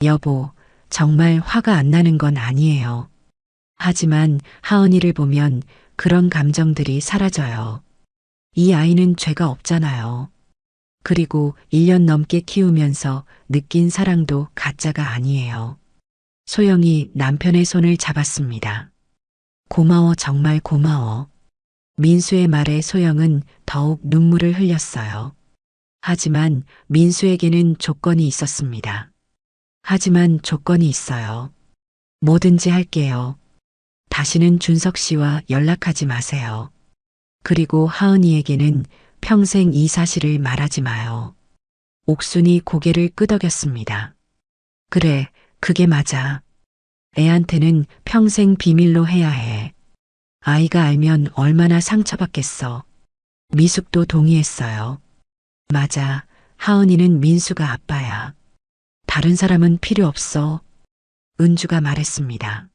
여보, 정말 화가 안 나는 건 아니에요. 하지만 하은이를 보면 그런 감정들이 사라져요. 이 아이는 죄가 없잖아요. 그리고 1년 넘게 키우면서 느낀 사랑도 가짜가 아니에요. 소영이 남편의 손을 잡았습니다. 고마워, 정말 고마워. 민수의 말에 소영은 더욱 눈물을 흘렸어요. 하지만 민수에게는 조건이 있었습니다. 하지만 조건이 있어요. 뭐든지 할게요. 다시는 준석 씨와 연락하지 마세요. 그리고 하은이에게는 평생 이 사실을 말하지 마요. 옥순이 고개를 끄덕였습니다. 그래, 그게 맞아. 애한테는 평생 비밀로 해야 해. 아이가 알면 얼마나 상처받겠어. 미숙도 동의했어요. 맞아. 하은이는 민수가 아빠야. 다른 사람은 필요 없어. 은주가 말했습니다.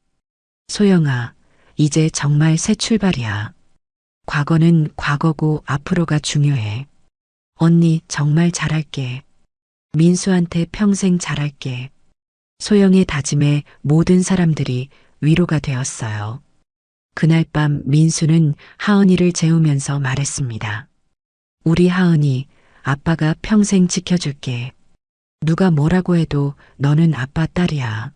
소영아, 이제 정말 새 출발이야. 과거는 과거고 앞으로가 중요해. 언니 정말 잘할게. 민수한테 평생 잘할게. 소영의 다짐에 모든 사람들이 위로가 되었어요. 그날 밤 민수는 하은이를 재우면서 말했습니다. 우리 하은이, 아빠가 평생 지켜줄게. 누가 뭐라고 해도 너는 아빠 딸이야.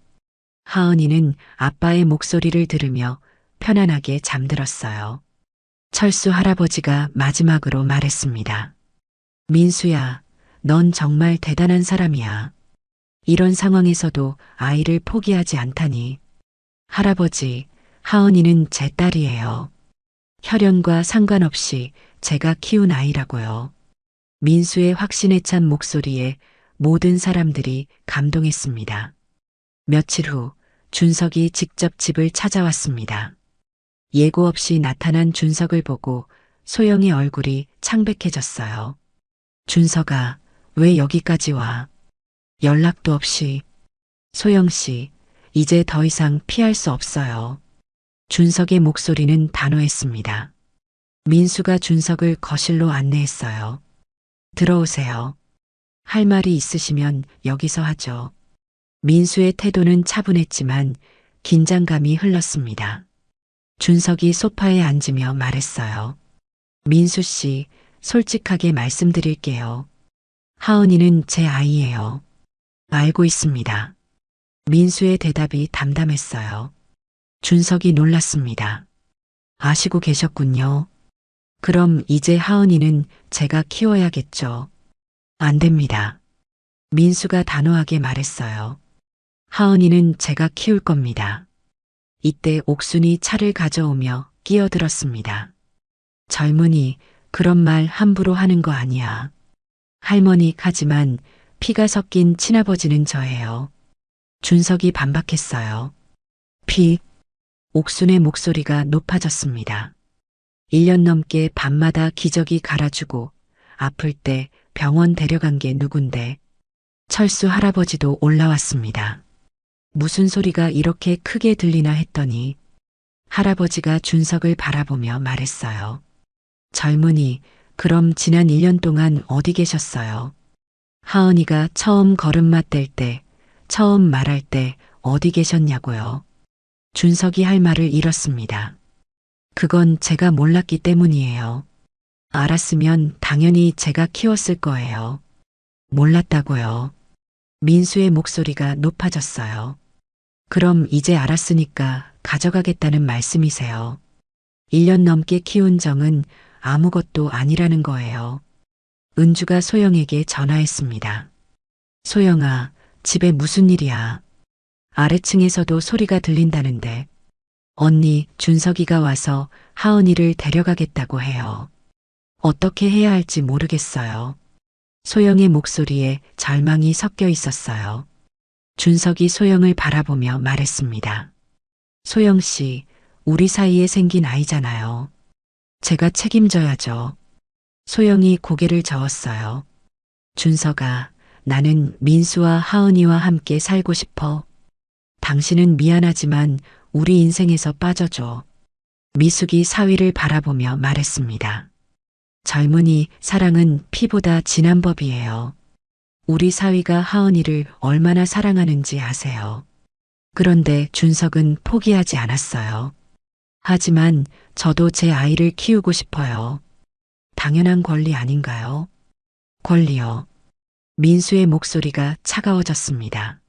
하은이는 아빠의 목소리를 들으며 편안하게 잠들었어요. 철수 할아버지가 마지막으로 말했습니다. 민수야, 넌 정말 대단한 사람이야. 이런 상황에서도 아이를 포기하지 않다니. 할아버지, 하은이는 제 딸이에요. 혈연과 상관없이 제가 키운 아이라고요. 민수의 확신에 찬 목소리에 모든 사람들이 감동했습니다. 며칠 후 준석이 직접 집을 찾아왔습니다. 예고 없이 나타난 준석을 보고 소영의 얼굴이 창백해졌어요. 준석아, 왜 여기까지 와? 연락도 없이. 소영 씨, 이제 더 이상 피할 수 없어요. 준석의 목소리는 단호했습니다. 민수가 준석을 거실로 안내했어요. 들어오세요. 할 말이 있으시면 여기서 하죠. 민수의 태도는 차분했지만 긴장감이 흘렀습니다. 준석이 소파에 앉으며 말했어요. 민수 씨, 솔직하게 말씀드릴게요. 하은이는 제 아이예요. 알고 있습니다. 민수의 대답이 담담했어요. 준석이 놀랐습니다. 아시고 계셨군요. 그럼 이제 하은이는 제가 키워야겠죠. 안 됩니다. 민수가 단호하게 말했어요. 하은이는 제가 키울 겁니다. 이때 옥순이 차를 가져오며 끼어들었습니다. 젊은이, 그런 말 함부로 하는 거 아니야. 할머니, 하지만 피가 섞인 친아버지는 저예요. 준석이 반박했어요. 피. 옥순의 목소리가 높아졌습니다. 1년 넘게 밤마다 기저귀 갈아주고 아플 때 병원 데려간 게 누군데. 철수 할아버지도 올라왔습니다. 무슨 소리가 이렇게 크게 들리나 했더니 할아버지가 준석을 바라보며 말했어요. 젊은이, 그럼 지난 1년 동안 어디 계셨어요? 하은이가 처음 걸음마 뗄 때, 처음 말할 때 어디 계셨냐고요? 준석이 할 말을 잃었습니다. 그건 제가 몰랐기 때문이에요. 알았으면 당연히 제가 키웠을 거예요. 몰랐다고요. 민수의 목소리가 높아졌어요. 그럼 이제 알았으니까 가져가겠다는 말씀이세요. 1년 넘게 키운 정은 아무것도 아니라는 거예요. 은주가 소영에게 전화했습니다. 소영아, 집에 무슨 일이야? 아래층에서도 소리가 들린다는데. 언니, 준석이가 와서 하은이를 데려가겠다고 해요. 어떻게 해야 할지 모르겠어요. 소영의 목소리에 절망이 섞여 있었어요. 준석이 소영을 바라보며 말했습니다. 소영 씨, 우리 사이에 생긴 아이잖아요. 제가 책임져야죠. 소영이 고개를 저었어요. 준석아, 나는 민수와 하은이와 함께 살고 싶어. 당신은 미안하지만 우리 인생에서 빠져줘. 미숙이 사위를 바라보며 말했습니다. 젊은이, 사랑은 피보다 진한 법이에요. 우리 사위가 하은이를 얼마나 사랑하는지 아세요. 그런데 준석은 포기하지 않았어요. 하지만 저도 제 아이를 키우고 싶어요. 당연한 권리 아닌가요? 권리요. 민수의 목소리가 차가워졌습니다.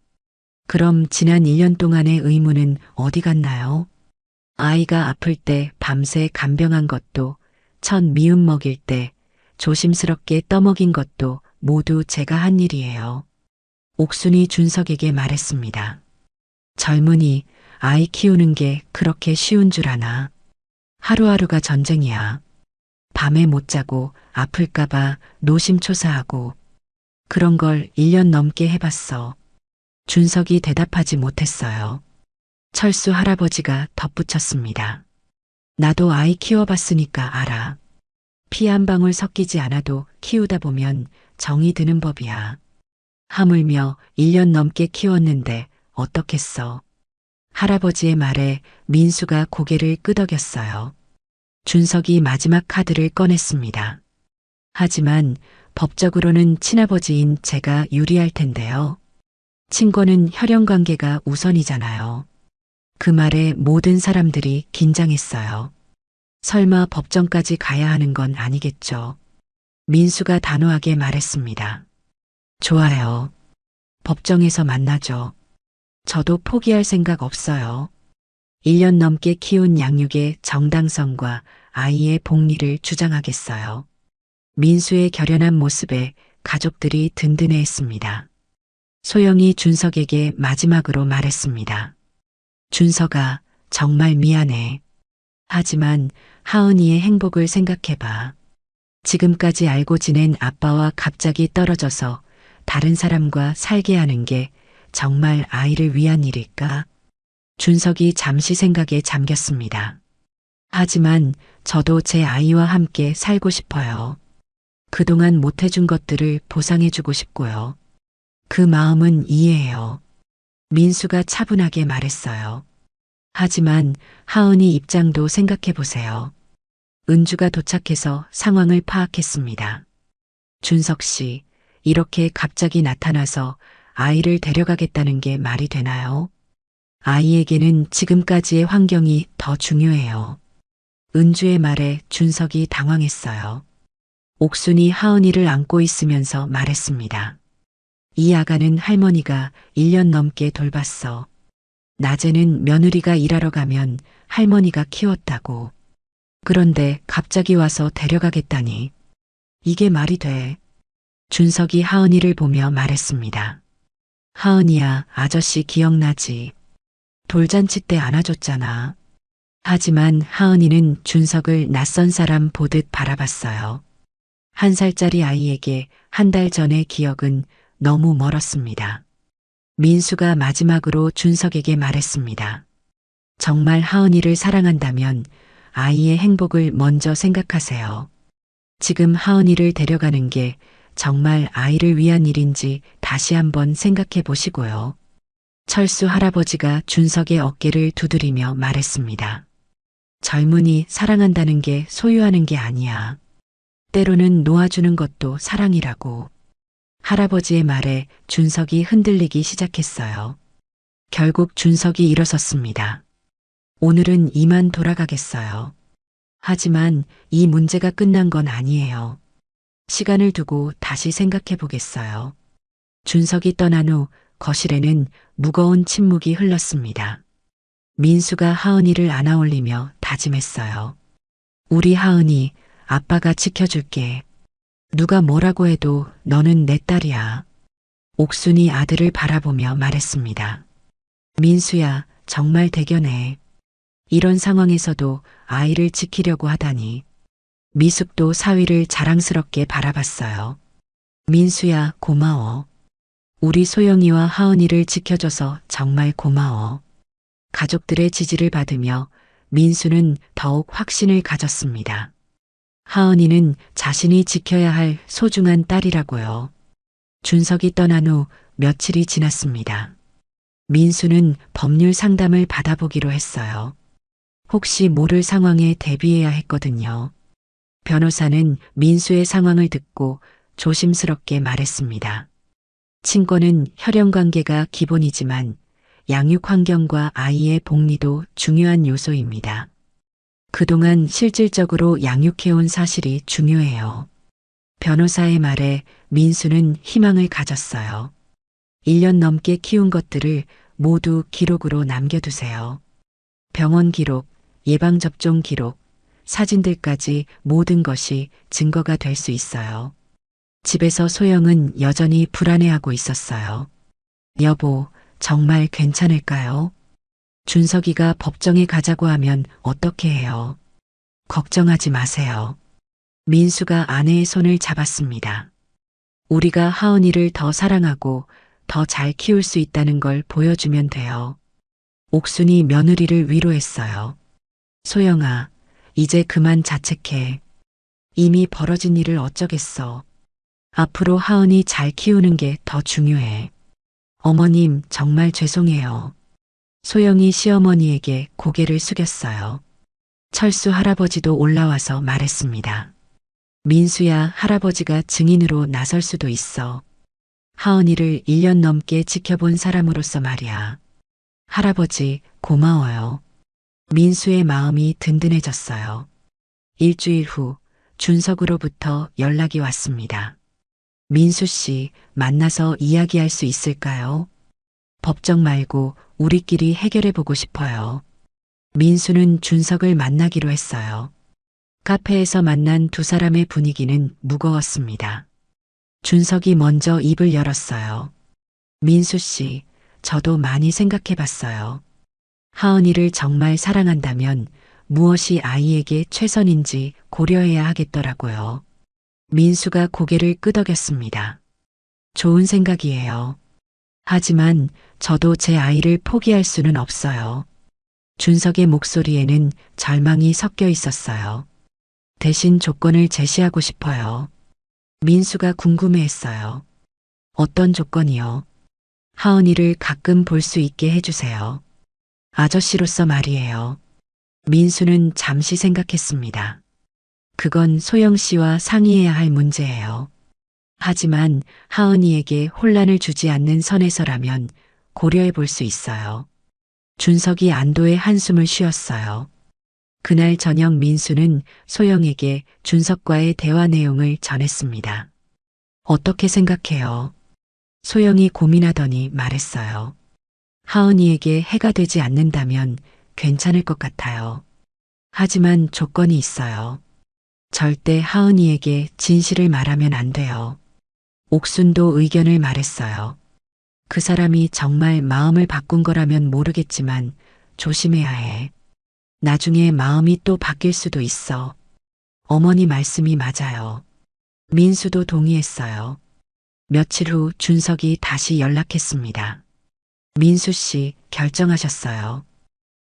그럼 지난 1년 동안의 의무는 어디 갔나요? 아이가 아플 때 밤새 간병한 것도, 첫 미음 먹일 때 조심스럽게 떠먹인 것도 모두 제가 한 일이에요. 옥순이 준석에게 말했습니다. 젊은이, 아이 키우는 게 그렇게 쉬운 줄 아나. 하루하루가 전쟁이야. 밤에 못 자고 아플까봐 노심초사하고 그런 걸 1년 넘게 해봤어. 준석이 대답하지 못했어요. 철수 할아버지가 덧붙였습니다. 나도 아이 키워봤으니까 알아. 피 한 방울 섞이지 않아도 키우다 보면 정이 드는 법이야. 하물며 1년 넘게 키웠는데 어떻겠어. 할아버지의 말에 민수가 고개를 끄덕였어요. 준석이 마지막 카드를 꺼냈습니다. 하지만 법적으로는 친아버지인 제가 유리할 텐데요. 친권은 혈연 관계가 우선이잖아요. 그 말에 모든 사람들이 긴장했어요. 설마 법정까지 가야 하는 건 아니겠죠. 민수가 단호하게 말했습니다. 좋아요. 법정에서 만나죠. 저도 포기할 생각 없어요. 1년 넘게 키운 양육의 정당성과 아이의 복리를 주장하겠어요. 민수의 결연한 모습에 가족들이 든든해했습니다. 소영이 준석에게 마지막으로 말했습니다. 준석아, 정말 미안해. 하지만 하은이의 행복을 생각해봐. 지금까지 알고 지낸 아빠와 갑자기 떨어져서 다른 사람과 살게 하는 게 정말 아이를 위한 일일까? 준석이 잠시 생각에 잠겼습니다. 하지만 저도 제 아이와 함께 살고 싶어요. 그동안 못해준 것들을 보상해주고 싶고요. 그 마음은 이해해요. 민수가 차분하게 말했어요. 하지만 하은이 입장도 생각해 보세요. 은주가 도착해서 상황을 파악했습니다. 준석 씨, 이렇게 갑자기 나타나서 아이를 데려가겠다는 게 말이 되나요? 아이에게는 지금까지의 환경이 더 중요해요. 은주의 말에 준석이 당황했어요. 옥순이 하은이를 안고 있으면서 말했습니다. 이 아가는 할머니가 1년 넘게 돌봤어. 낮에는 며느리가 일하러 가면 할머니가 키웠다고. 그런데 갑자기 와서 데려가겠다니. 이게 말이 돼. 준석이 하은이를 보며 말했습니다. 하은이야, 아저씨 기억나지? 돌잔치 때 안아줬잖아. 하지만 하은이는 준석을 낯선 사람 보듯 바라봤어요. 1살짜리 아이에게 한 달 전의 기억은 너무 멀었습니다. 민수가 마지막으로 준석에게 말했습니다. 정말 하은이를 사랑한다면 아이의 행복을 먼저 생각하세요. 지금 하은이를 데려가는 게 정말 아이를 위한 일인지 다시 한번 생각해 보시고요. 철수 할아버지가 준석의 어깨를 두드리며 말했습니다. 젊은이 사랑한다는 게 소유하는 게 아니야. 때로는 놓아주는 것도 사랑이라고. 할아버지의 말에 준석이 흔들리기 시작했어요. 결국 준석이 일어섰습니다. 오늘은 이만 돌아가겠어요. 하지만 이 문제가 끝난 건 아니에요. 시간을 두고 다시 생각해 보겠어요. 준석이 떠난 후 거실에는 무거운 침묵이 흘렀습니다. 민수가 하은이를 안아올리며 다짐했어요. 우리 하은이 아빠가 지켜줄게. 누가 뭐라고 해도 너는 내 딸이야. 옥순이 아들을 바라보며 말했습니다. 민수야, 정말 대견해. 이런 상황에서도 아이를 지키려고 하다니. 미숙도 사위를 자랑스럽게 바라봤어요. 민수야, 고마워. 우리 소영이와 하은이를 지켜줘서 정말 고마워. 가족들의 지지를 받으며 민수는 더욱 확신을 가졌습니다. 하은이는 자신이 지켜야 할 소중한 딸이라고요. 준석이 떠난 후 며칠이 지났습니다. 민수는 법률 상담을 받아보기로 했어요. 혹시 모를 상황에 대비해야 했거든요. 변호사는 민수의 상황을 듣고 조심스럽게 말했습니다. 친권은 혈연 관계가 기본이지만 양육 환경과 아이의 복리도 중요한 요소입니다. 그동안 실질적으로 양육해온 사실이 중요해요. 변호사의 말에 민수는 희망을 가졌어요. 1년 넘게 키운 것들을 모두 기록으로 남겨두세요. 병원 기록, 예방접종 기록, 사진들까지 모든 것이 증거가 될 수 있어요. 집에서 소영은 여전히 불안해하고 있었어요. 여보, 정말 괜찮을까요? 준석이가 법정에 가자고 하면 어떻게 해요? 걱정하지 마세요. 민수가 아내의 손을 잡았습니다. 우리가 하은이를 더 사랑하고 더 잘 키울 수 있다는 걸 보여주면 돼요. 옥순이 며느리를 위로했어요. 소영아, 이제 그만 자책해. 이미 벌어진 일을 어쩌겠어. 앞으로 하은이 잘 키우는 게 더 중요해. 어머님, 정말 죄송해요. 소영이 시어머니에게 고개를 숙였어요. 철수 할아버지도 올라와서 말했습니다. 민수야, 할아버지가 증인으로 나설 수도 있어. 하은이를 1년 넘게 지켜본 사람으로서 말이야. 할아버지, 고마워요. 민수의 마음이 든든해졌어요. 일주일 후 준석으로부터 연락이 왔습니다. 민수 씨, 만나서 이야기할 수 있을까요? 법정 말고 우리끼리 해결해 보고 싶어요. 민수는 준석을 만나기로 했어요. 카페에서 만난 두 사람의 분위기는 무거웠습니다. 준석이 먼저 입을 열었어요. 민수 씨, 저도 많이 생각해 봤어요. 하은이를 정말 사랑한다면 무엇이 아이에게 최선인지 고려해야 하겠더라고요. 민수가 고개를 끄덕였습니다. 좋은 생각이에요. 하지만 저도 제 아이를 포기할 수는 없어요. 준석의 목소리에는 절망이 섞여 있었어요. 대신 조건을 제시하고 싶어요. 민수가 궁금해했어요. 어떤 조건이요? 하은이를 가끔 볼 수 있게 해주세요. 아저씨로서 말이에요. 민수는 잠시 생각했습니다. 그건 소영 씨와 상의해야 할 문제예요. 하지만 하은이에게 혼란을 주지 않는 선에서라면 고려해 볼 수 있어요. 준석이 안도의 한숨을 쉬었어요. 그날 저녁 민수는 소영에게 준석과의 대화 내용을 전했습니다. 어떻게 생각해요? 소영이 고민하더니 말했어요. 하은이에게 해가 되지 않는다면 괜찮을 것 같아요. 하지만 조건이 있어요. 절대 하은이에게 진실을 말하면 안 돼요. 옥순도 의견을 말했어요. 그 사람이 정말 마음을 바꾼 거라면 모르겠지만 조심해야 해. 나중에 마음이 또 바뀔 수도 있어. 어머니 말씀이 맞아요. 민수도 동의했어요. 며칠 후 준석이 다시 연락했습니다. 민수 씨, 결정하셨어요.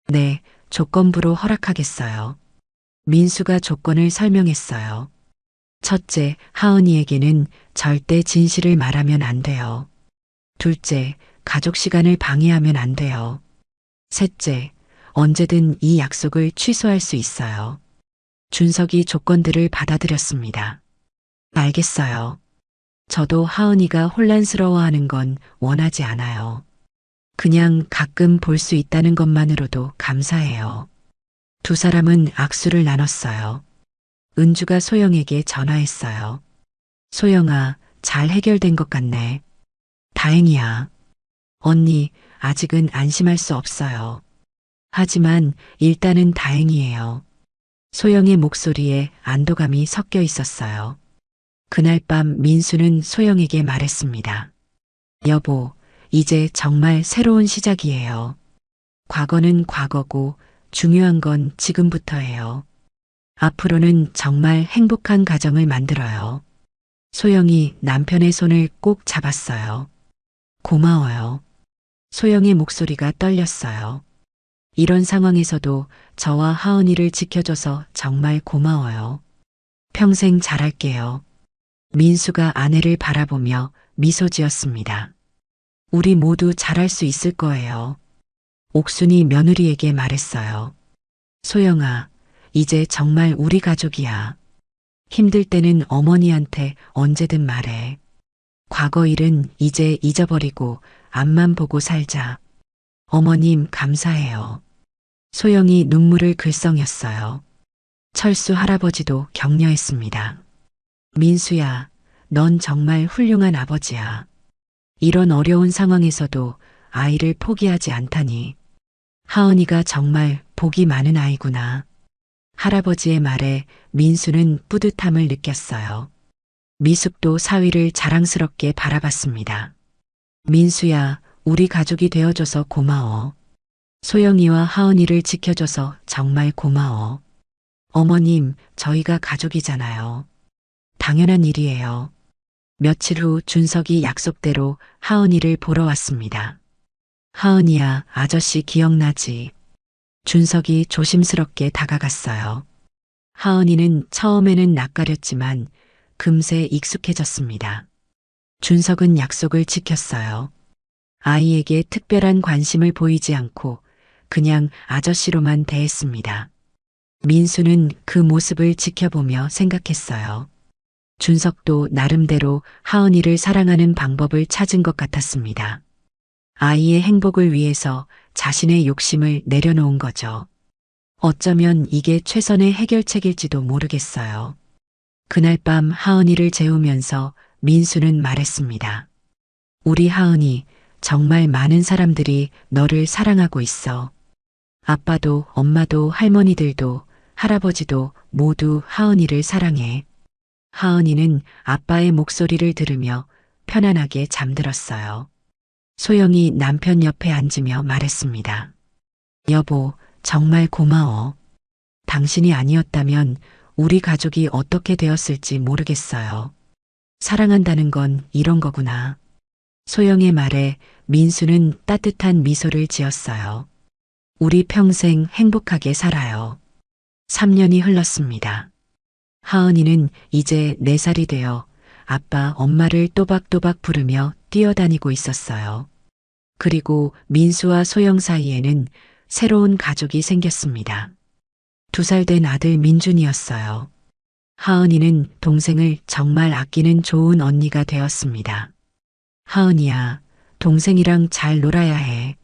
네, 조건부로 허락하겠어요. 민수가 조건을 설명했어요. 첫째, 하은이에게는 절대 진실을 말하면 안 돼요. 둘째, 가족 시간을 방해하면 안 돼요. 셋째, 언제든 이 약속을 취소할 수 있어요. 준석이 조건들을 받아들였습니다. 알겠어요. 저도 하은이가 혼란스러워하는 건 원하지 않아요. 그냥 가끔 볼 수 있다는 것만으로도 감사해요. 두 사람은 악수를 나눴어요. 은주가 소영에게 전화했어요. 소영아, 잘 해결된 것 같네. 다행이야. 언니, 아직은 안심할 수 없어요. 하지만 일단은 다행이에요. 소영의 목소리에 안도감이 섞여 있었어요. 그날 밤 민수는 소영에게 말했습니다. 여보, 이제 정말 새로운 시작이에요. 과거는 과거고 중요한 건 지금부터예요. 앞으로는 정말 행복한 가정을 만들어요. 소영이 남편의 손을 꼭 잡았어요. 고마워요. 소영의 목소리가 떨렸어요. 이런 상황에서도 저와 하은이를 지켜줘서 정말 고마워요. 평생 잘할게요. 민수가 아내를 바라보며 미소 지었습니다. 우리 모두 잘할 수 있을 거예요. 옥순이 며느리에게 말했어요. 소영아, 이제 정말 우리 가족이야. 힘들 때는 어머니한테 언제든 말해. 과거 일은 이제 잊어버리고 앞만 보고 살자. 어머님 감사해요. 소영이 눈물을 글썽였어요. 철수 할아버지도 격려했습니다. 민수야, 넌 정말 훌륭한 아버지야. 이런 어려운 상황에서도 아이를 포기하지 않다니. 하은이가 정말 복이 많은 아이구나. 할아버지의 말에 민수는 뿌듯함을 느꼈어요. 미숙도 사위를 자랑스럽게 바라봤습니다. 민수야, 우리 가족이 되어줘서 고마워. 소영이와 하은이를 지켜줘서 정말 고마워. 어머님, 저희가 가족이잖아요. 당연한 일이에요. 며칠 후 준석이 약속대로 하은이를 보러 왔습니다. 하은이야, 아저씨 기억나지? 준석이 조심스럽게 다가갔어요. 하은이는 처음에는 낯가렸지만 금세 익숙해졌습니다. 준석은 약속을 지켰어요. 아이에게 특별한 관심을 보이지 않고 그냥 아저씨로만 대했습니다. 민수는 그 모습을 지켜보며 생각했어요. 준석도 나름대로 하은이를 사랑하는 방법을 찾은 것 같았습니다. 아이의 행복을 위해서 자신의 욕심을 내려놓은 거죠. 어쩌면 이게 최선의 해결책일지도 모르겠어요. 그날 밤 하은이를 재우면서 민수는 말했습니다. 우리 하은이, 정말 많은 사람들이 너를 사랑하고 있어. 아빠도 엄마도 할머니들도 할아버지도 모두 하은이를 사랑해. 하은이는 아빠의 목소리를 들으며 편안하게 잠들었어요. 소영이 남편 옆에 앉으며 말했습니다. 여보, 정말 고마워. 당신이 아니었다면 우리 가족이 어떻게 되었을지 모르겠어요. 사랑한다는 건 이런 거구나. 소영의 말에 민수는 따뜻한 미소를 지었어요. 우리 평생 행복하게 살아요. 3년이 흘렀습니다. 하은이는 이제 4살이 되어 아빠, 엄마를 또박또박 부르며 뛰어다니고 있었어요. 그리고 민수와 소영 사이에는 새로운 가족이 생겼습니다. 2살 된 아들 민준이었어요. 하은이는 동생을 정말 아끼는 좋은 언니가 되었습니다. 하은이야, 동생이랑 잘 놀아야 해.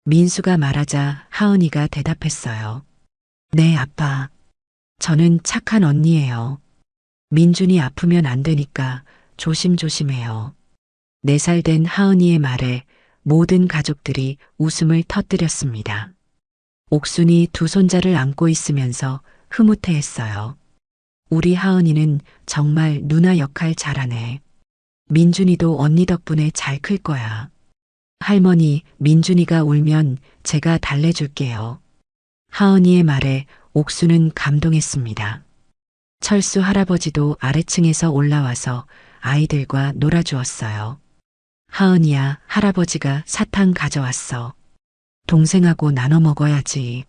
민수가 말하자 하은이가 대답했어요. 네, 아빠. 저는 착한 언니예요. 민준이 아프면 안 되니까 조심조심해요. 4살 된 하은이의 말에 모든 가족들이 웃음을 터뜨렸습니다. 옥순이 2 손자를 안고 있으면서 흐뭇해했어요. 우리 하은이는 정말 누나 역할 잘하네. 민준이도 언니 덕분에 잘 클 거야. 할머니, 민준이가 울면 제가 달래줄게요. 하은이의 말에 옥수는 감동했습니다. 철수 할아버지도 아래층에서 올라와서 아이들과 놀아주었어요. 하은이야, 할아버지가 사탕 가져왔어. 동생하고 나눠 먹어야지.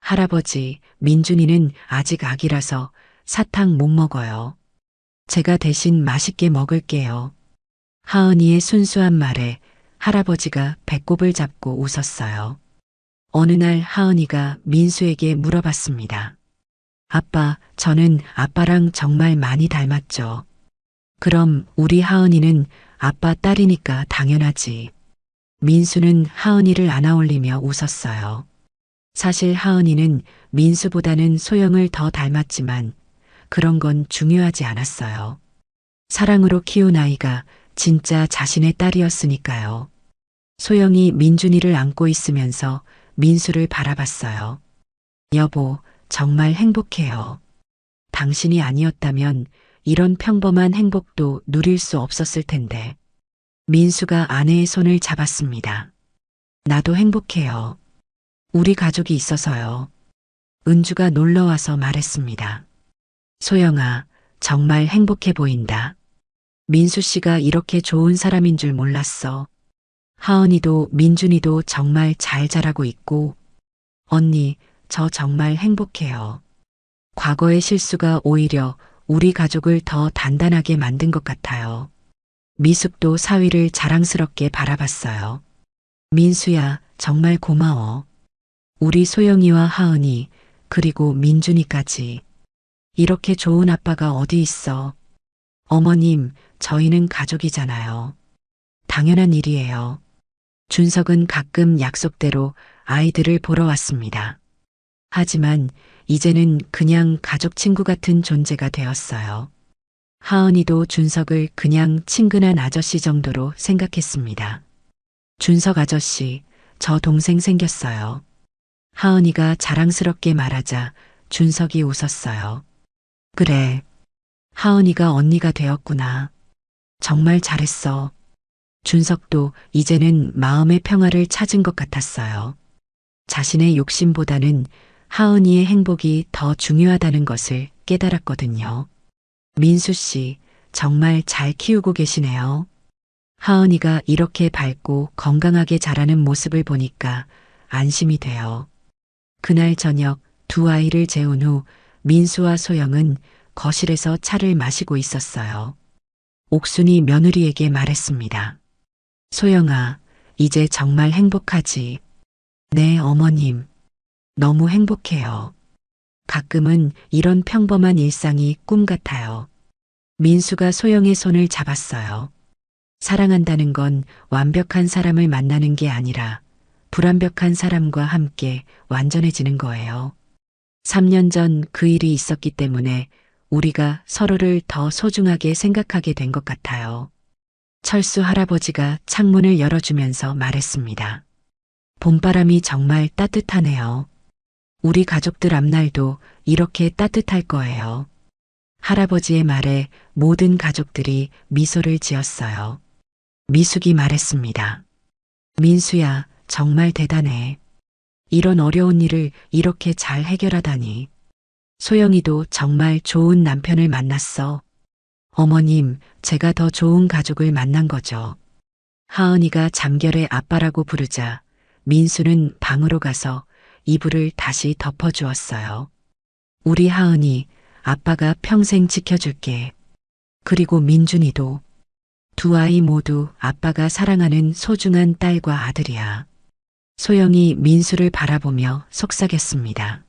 할아버지, 민준이는 아직 아기라서 사탕 못 먹어요. 제가 대신 맛있게 먹을게요. 하은이의 순수한 말에 할아버지가 배꼽을 잡고 웃었어요. 어느 날 하은이가 민수에게 물어봤습니다. 아빠, 저는 아빠랑 정말 많이 닮았죠. 그럼 우리 하은이는 아빠 딸이니까 당연하지. 민수는 하은이를 안아올리며 웃었어요. 사실 하은이는 민수보다는 소영을 더 닮았지만 그런 건 중요하지 않았어요. 사랑으로 키운 아이가 진짜 자신의 딸이었으니까요. 소영이 민준이를 안고 있으면서 민수를 바라봤어요. 여보, 정말 행복해요. 당신이 아니었다면 이런 평범한 행복도 누릴 수 없었을 텐데. 민수가 아내의 손을 잡았습니다. 나도 행복해요. 우리 가족이 있어서요. 은주가 놀러와서 말했습니다. 소영아, 정말 행복해 보인다. 민수 씨가 이렇게 좋은 사람인 줄 몰랐어. 하은이도 민준이도 정말 잘 자라고 있고. 언니, 저 정말 행복해요. 과거의 실수가 오히려 우리 가족을 더 단단하게 만든 것 같아요. 미숙도 사위를 자랑스럽게 바라봤어요. 민수야, 정말 고마워. 우리 소영이와 하은이, 그리고 민준이까지. 이렇게 좋은 아빠가 어디 있어. 어머님, 저희는 가족이잖아요. 당연한 일이에요. 준석은 가끔 약속대로 아이들을 보러 왔습니다. 하지만 이제는 그냥 가족 친구 같은 존재가 되었어요. 하은이도 준석을 그냥 친근한 아저씨 정도로 생각했습니다. 준석 아저씨, 저 동생 생겼어요. 하은이가 자랑스럽게 말하자 준석이 웃었어요. 그래, 하은이가 언니가 되었구나. 정말 잘했어. 준석도 이제는 마음의 평화를 찾은 것 같았어요. 자신의 욕심보다는 하은이의 행복이 더 중요하다는 것을 깨달았거든요. 민수 씨, 정말 잘 키우고 계시네요. 하은이가 이렇게 밝고 건강하게 자라는 모습을 보니까 안심이 돼요. 그날 저녁 두 아이를 재운 후 민수와 소영은 거실에서 차를 마시고 있었어요. 옥순이 며느리에게 말했습니다. 소영아, 이제 정말 행복하지? 네, 어머님. 너무 행복해요. 가끔은 이런 평범한 일상이 꿈 같아요. 민수가 소영의 손을 잡았어요. 사랑한다는 건 완벽한 사람을 만나는 게 아니라 불완벽한 사람과 함께 완전해지는 거예요. 3년 전 그 일이 있었기 때문에 우리가 서로를 더 소중하게 생각하게 된 것 같아요. 철수 할아버지가 창문을 열어주면서 말했습니다. 봄바람이 정말 따뜻하네요. 우리 가족들 앞날도 이렇게 따뜻할 거예요. 할아버지의 말에 모든 가족들이 미소를 지었어요. 미숙이 말했습니다. 민수야, 정말 대단해. 이런 어려운 일을 이렇게 잘 해결하다니. 소영이도 정말 좋은 남편을 만났어. 어머님, 제가 더 좋은 가족을 만난 거죠. 하은이가 잠결에 아빠라고 부르자 민수는 방으로 가서 이불을 다시 덮어주었어요. 우리 하은이, 아빠가 평생 지켜줄게. 그리고 민준이도. 두 아이 모두 아빠가 사랑하는 소중한 딸과 아들이야. 소영이 민수를 바라보며 속삭였습니다.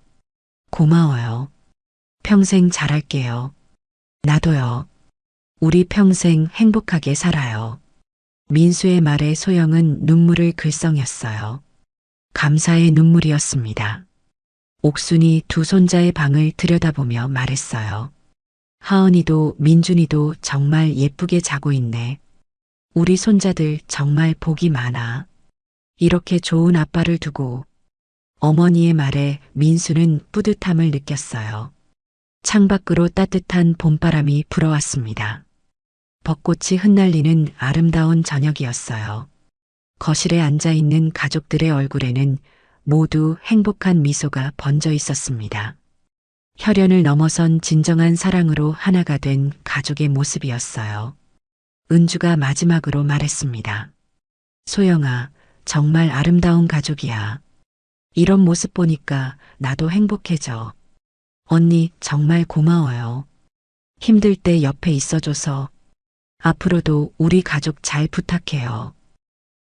고마워요. 평생 잘할게요. 나도요. 우리 평생 행복하게 살아요. 민수의 말에 소영은 눈물을 글썽였어요. 감사의 눈물이었습니다. 옥순이 두 손자의 방을 들여다보며 말했어요. 하은이도 민준이도 정말 예쁘게 자고 있네. 우리 손자들 정말 복이 많아. 이렇게 좋은 아빠를 두고. 어머니의 말에 민수는 뿌듯함을 느꼈어요. 창밖으로 따뜻한 봄바람이 불어왔습니다. 벚꽃이 흩날리는 아름다운 저녁이었어요. 거실에 앉아있는 가족들의 얼굴에는 모두 행복한 미소가 번져 있었습니다. 혈연을 넘어선 진정한 사랑으로 하나가 된 가족의 모습이었어요. 은주가 마지막으로 말했습니다. 소영아, 정말 아름다운 가족이야. 이런 모습 보니까 나도 행복해져. 언니 정말 고마워요. 힘들 때 옆에 있어줘서. 앞으로도 우리 가족 잘 부탁해요.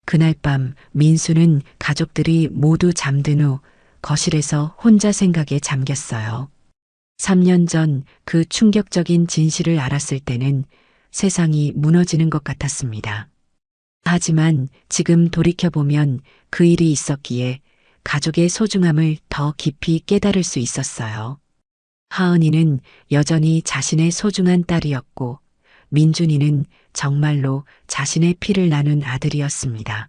그날 밤 민수는 가족들이 모두 잠든 후 거실에서 혼자 생각에 잠겼어요. 3년 전 그 충격적인 진실을 알았을 때는 세상이 무너지는 것 같았습니다. 하지만 지금 돌이켜보면 그 일이 있었기에 가족의 소중함을 더 깊이 깨달을 수 있었어요. 하은이는 여전히 자신의 소중한 딸이었고 민준이는 정말로 자신의 피를 나눈 아들이었습니다.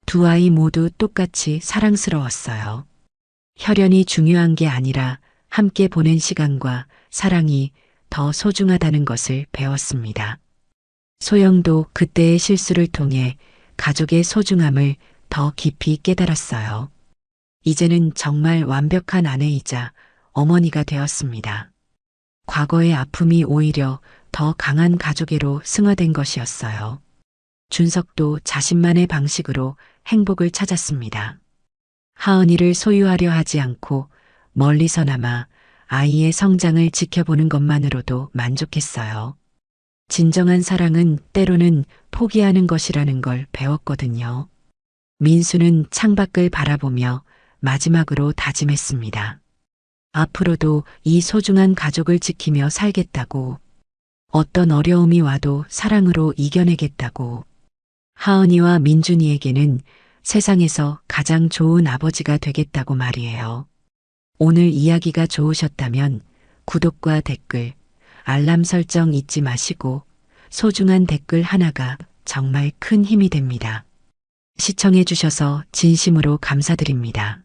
두 아이 모두 똑같이 사랑스러웠어요. 혈연이 중요한 게 아니라 함께 보낸 시간과 사랑이 더 소중하다는 것을 배웠습니다. 소영도 그때의 실수를 통해 가족의 소중함을 더 깊이 깨달았어요. 이제는 정말 완벽한 아내이자 어머니가 되었습니다. 과거의 아픔이 오히려 더 강한 가족애로 승화된 것이었어요. 준석도 자신만의 방식으로 행복을 찾았습니다. 하은이를 소유하려 하지 않고 멀리서나마 아이의 성장을 지켜보는 것만으로도 만족했어요. 진정한 사랑은 때로는 포기하는 것이라는 걸 배웠거든요. 민수는 창밖을 바라보며 마지막으로 다짐했습니다. 앞으로도 이 소중한 가족을 지키며 살겠다고. 어떤 어려움이 와도 사랑으로 이겨내겠다고. 하은이와 민준이에게는 세상에서 가장 좋은 아버지가 되겠다고 말이에요. 오늘 이야기가 좋으셨다면 구독과 댓글, 알람 설정 잊지 마시고 소중한 댓글 하나가 정말 큰 힘이 됩니다. 시청해 주셔서 진심으로 감사드립니다.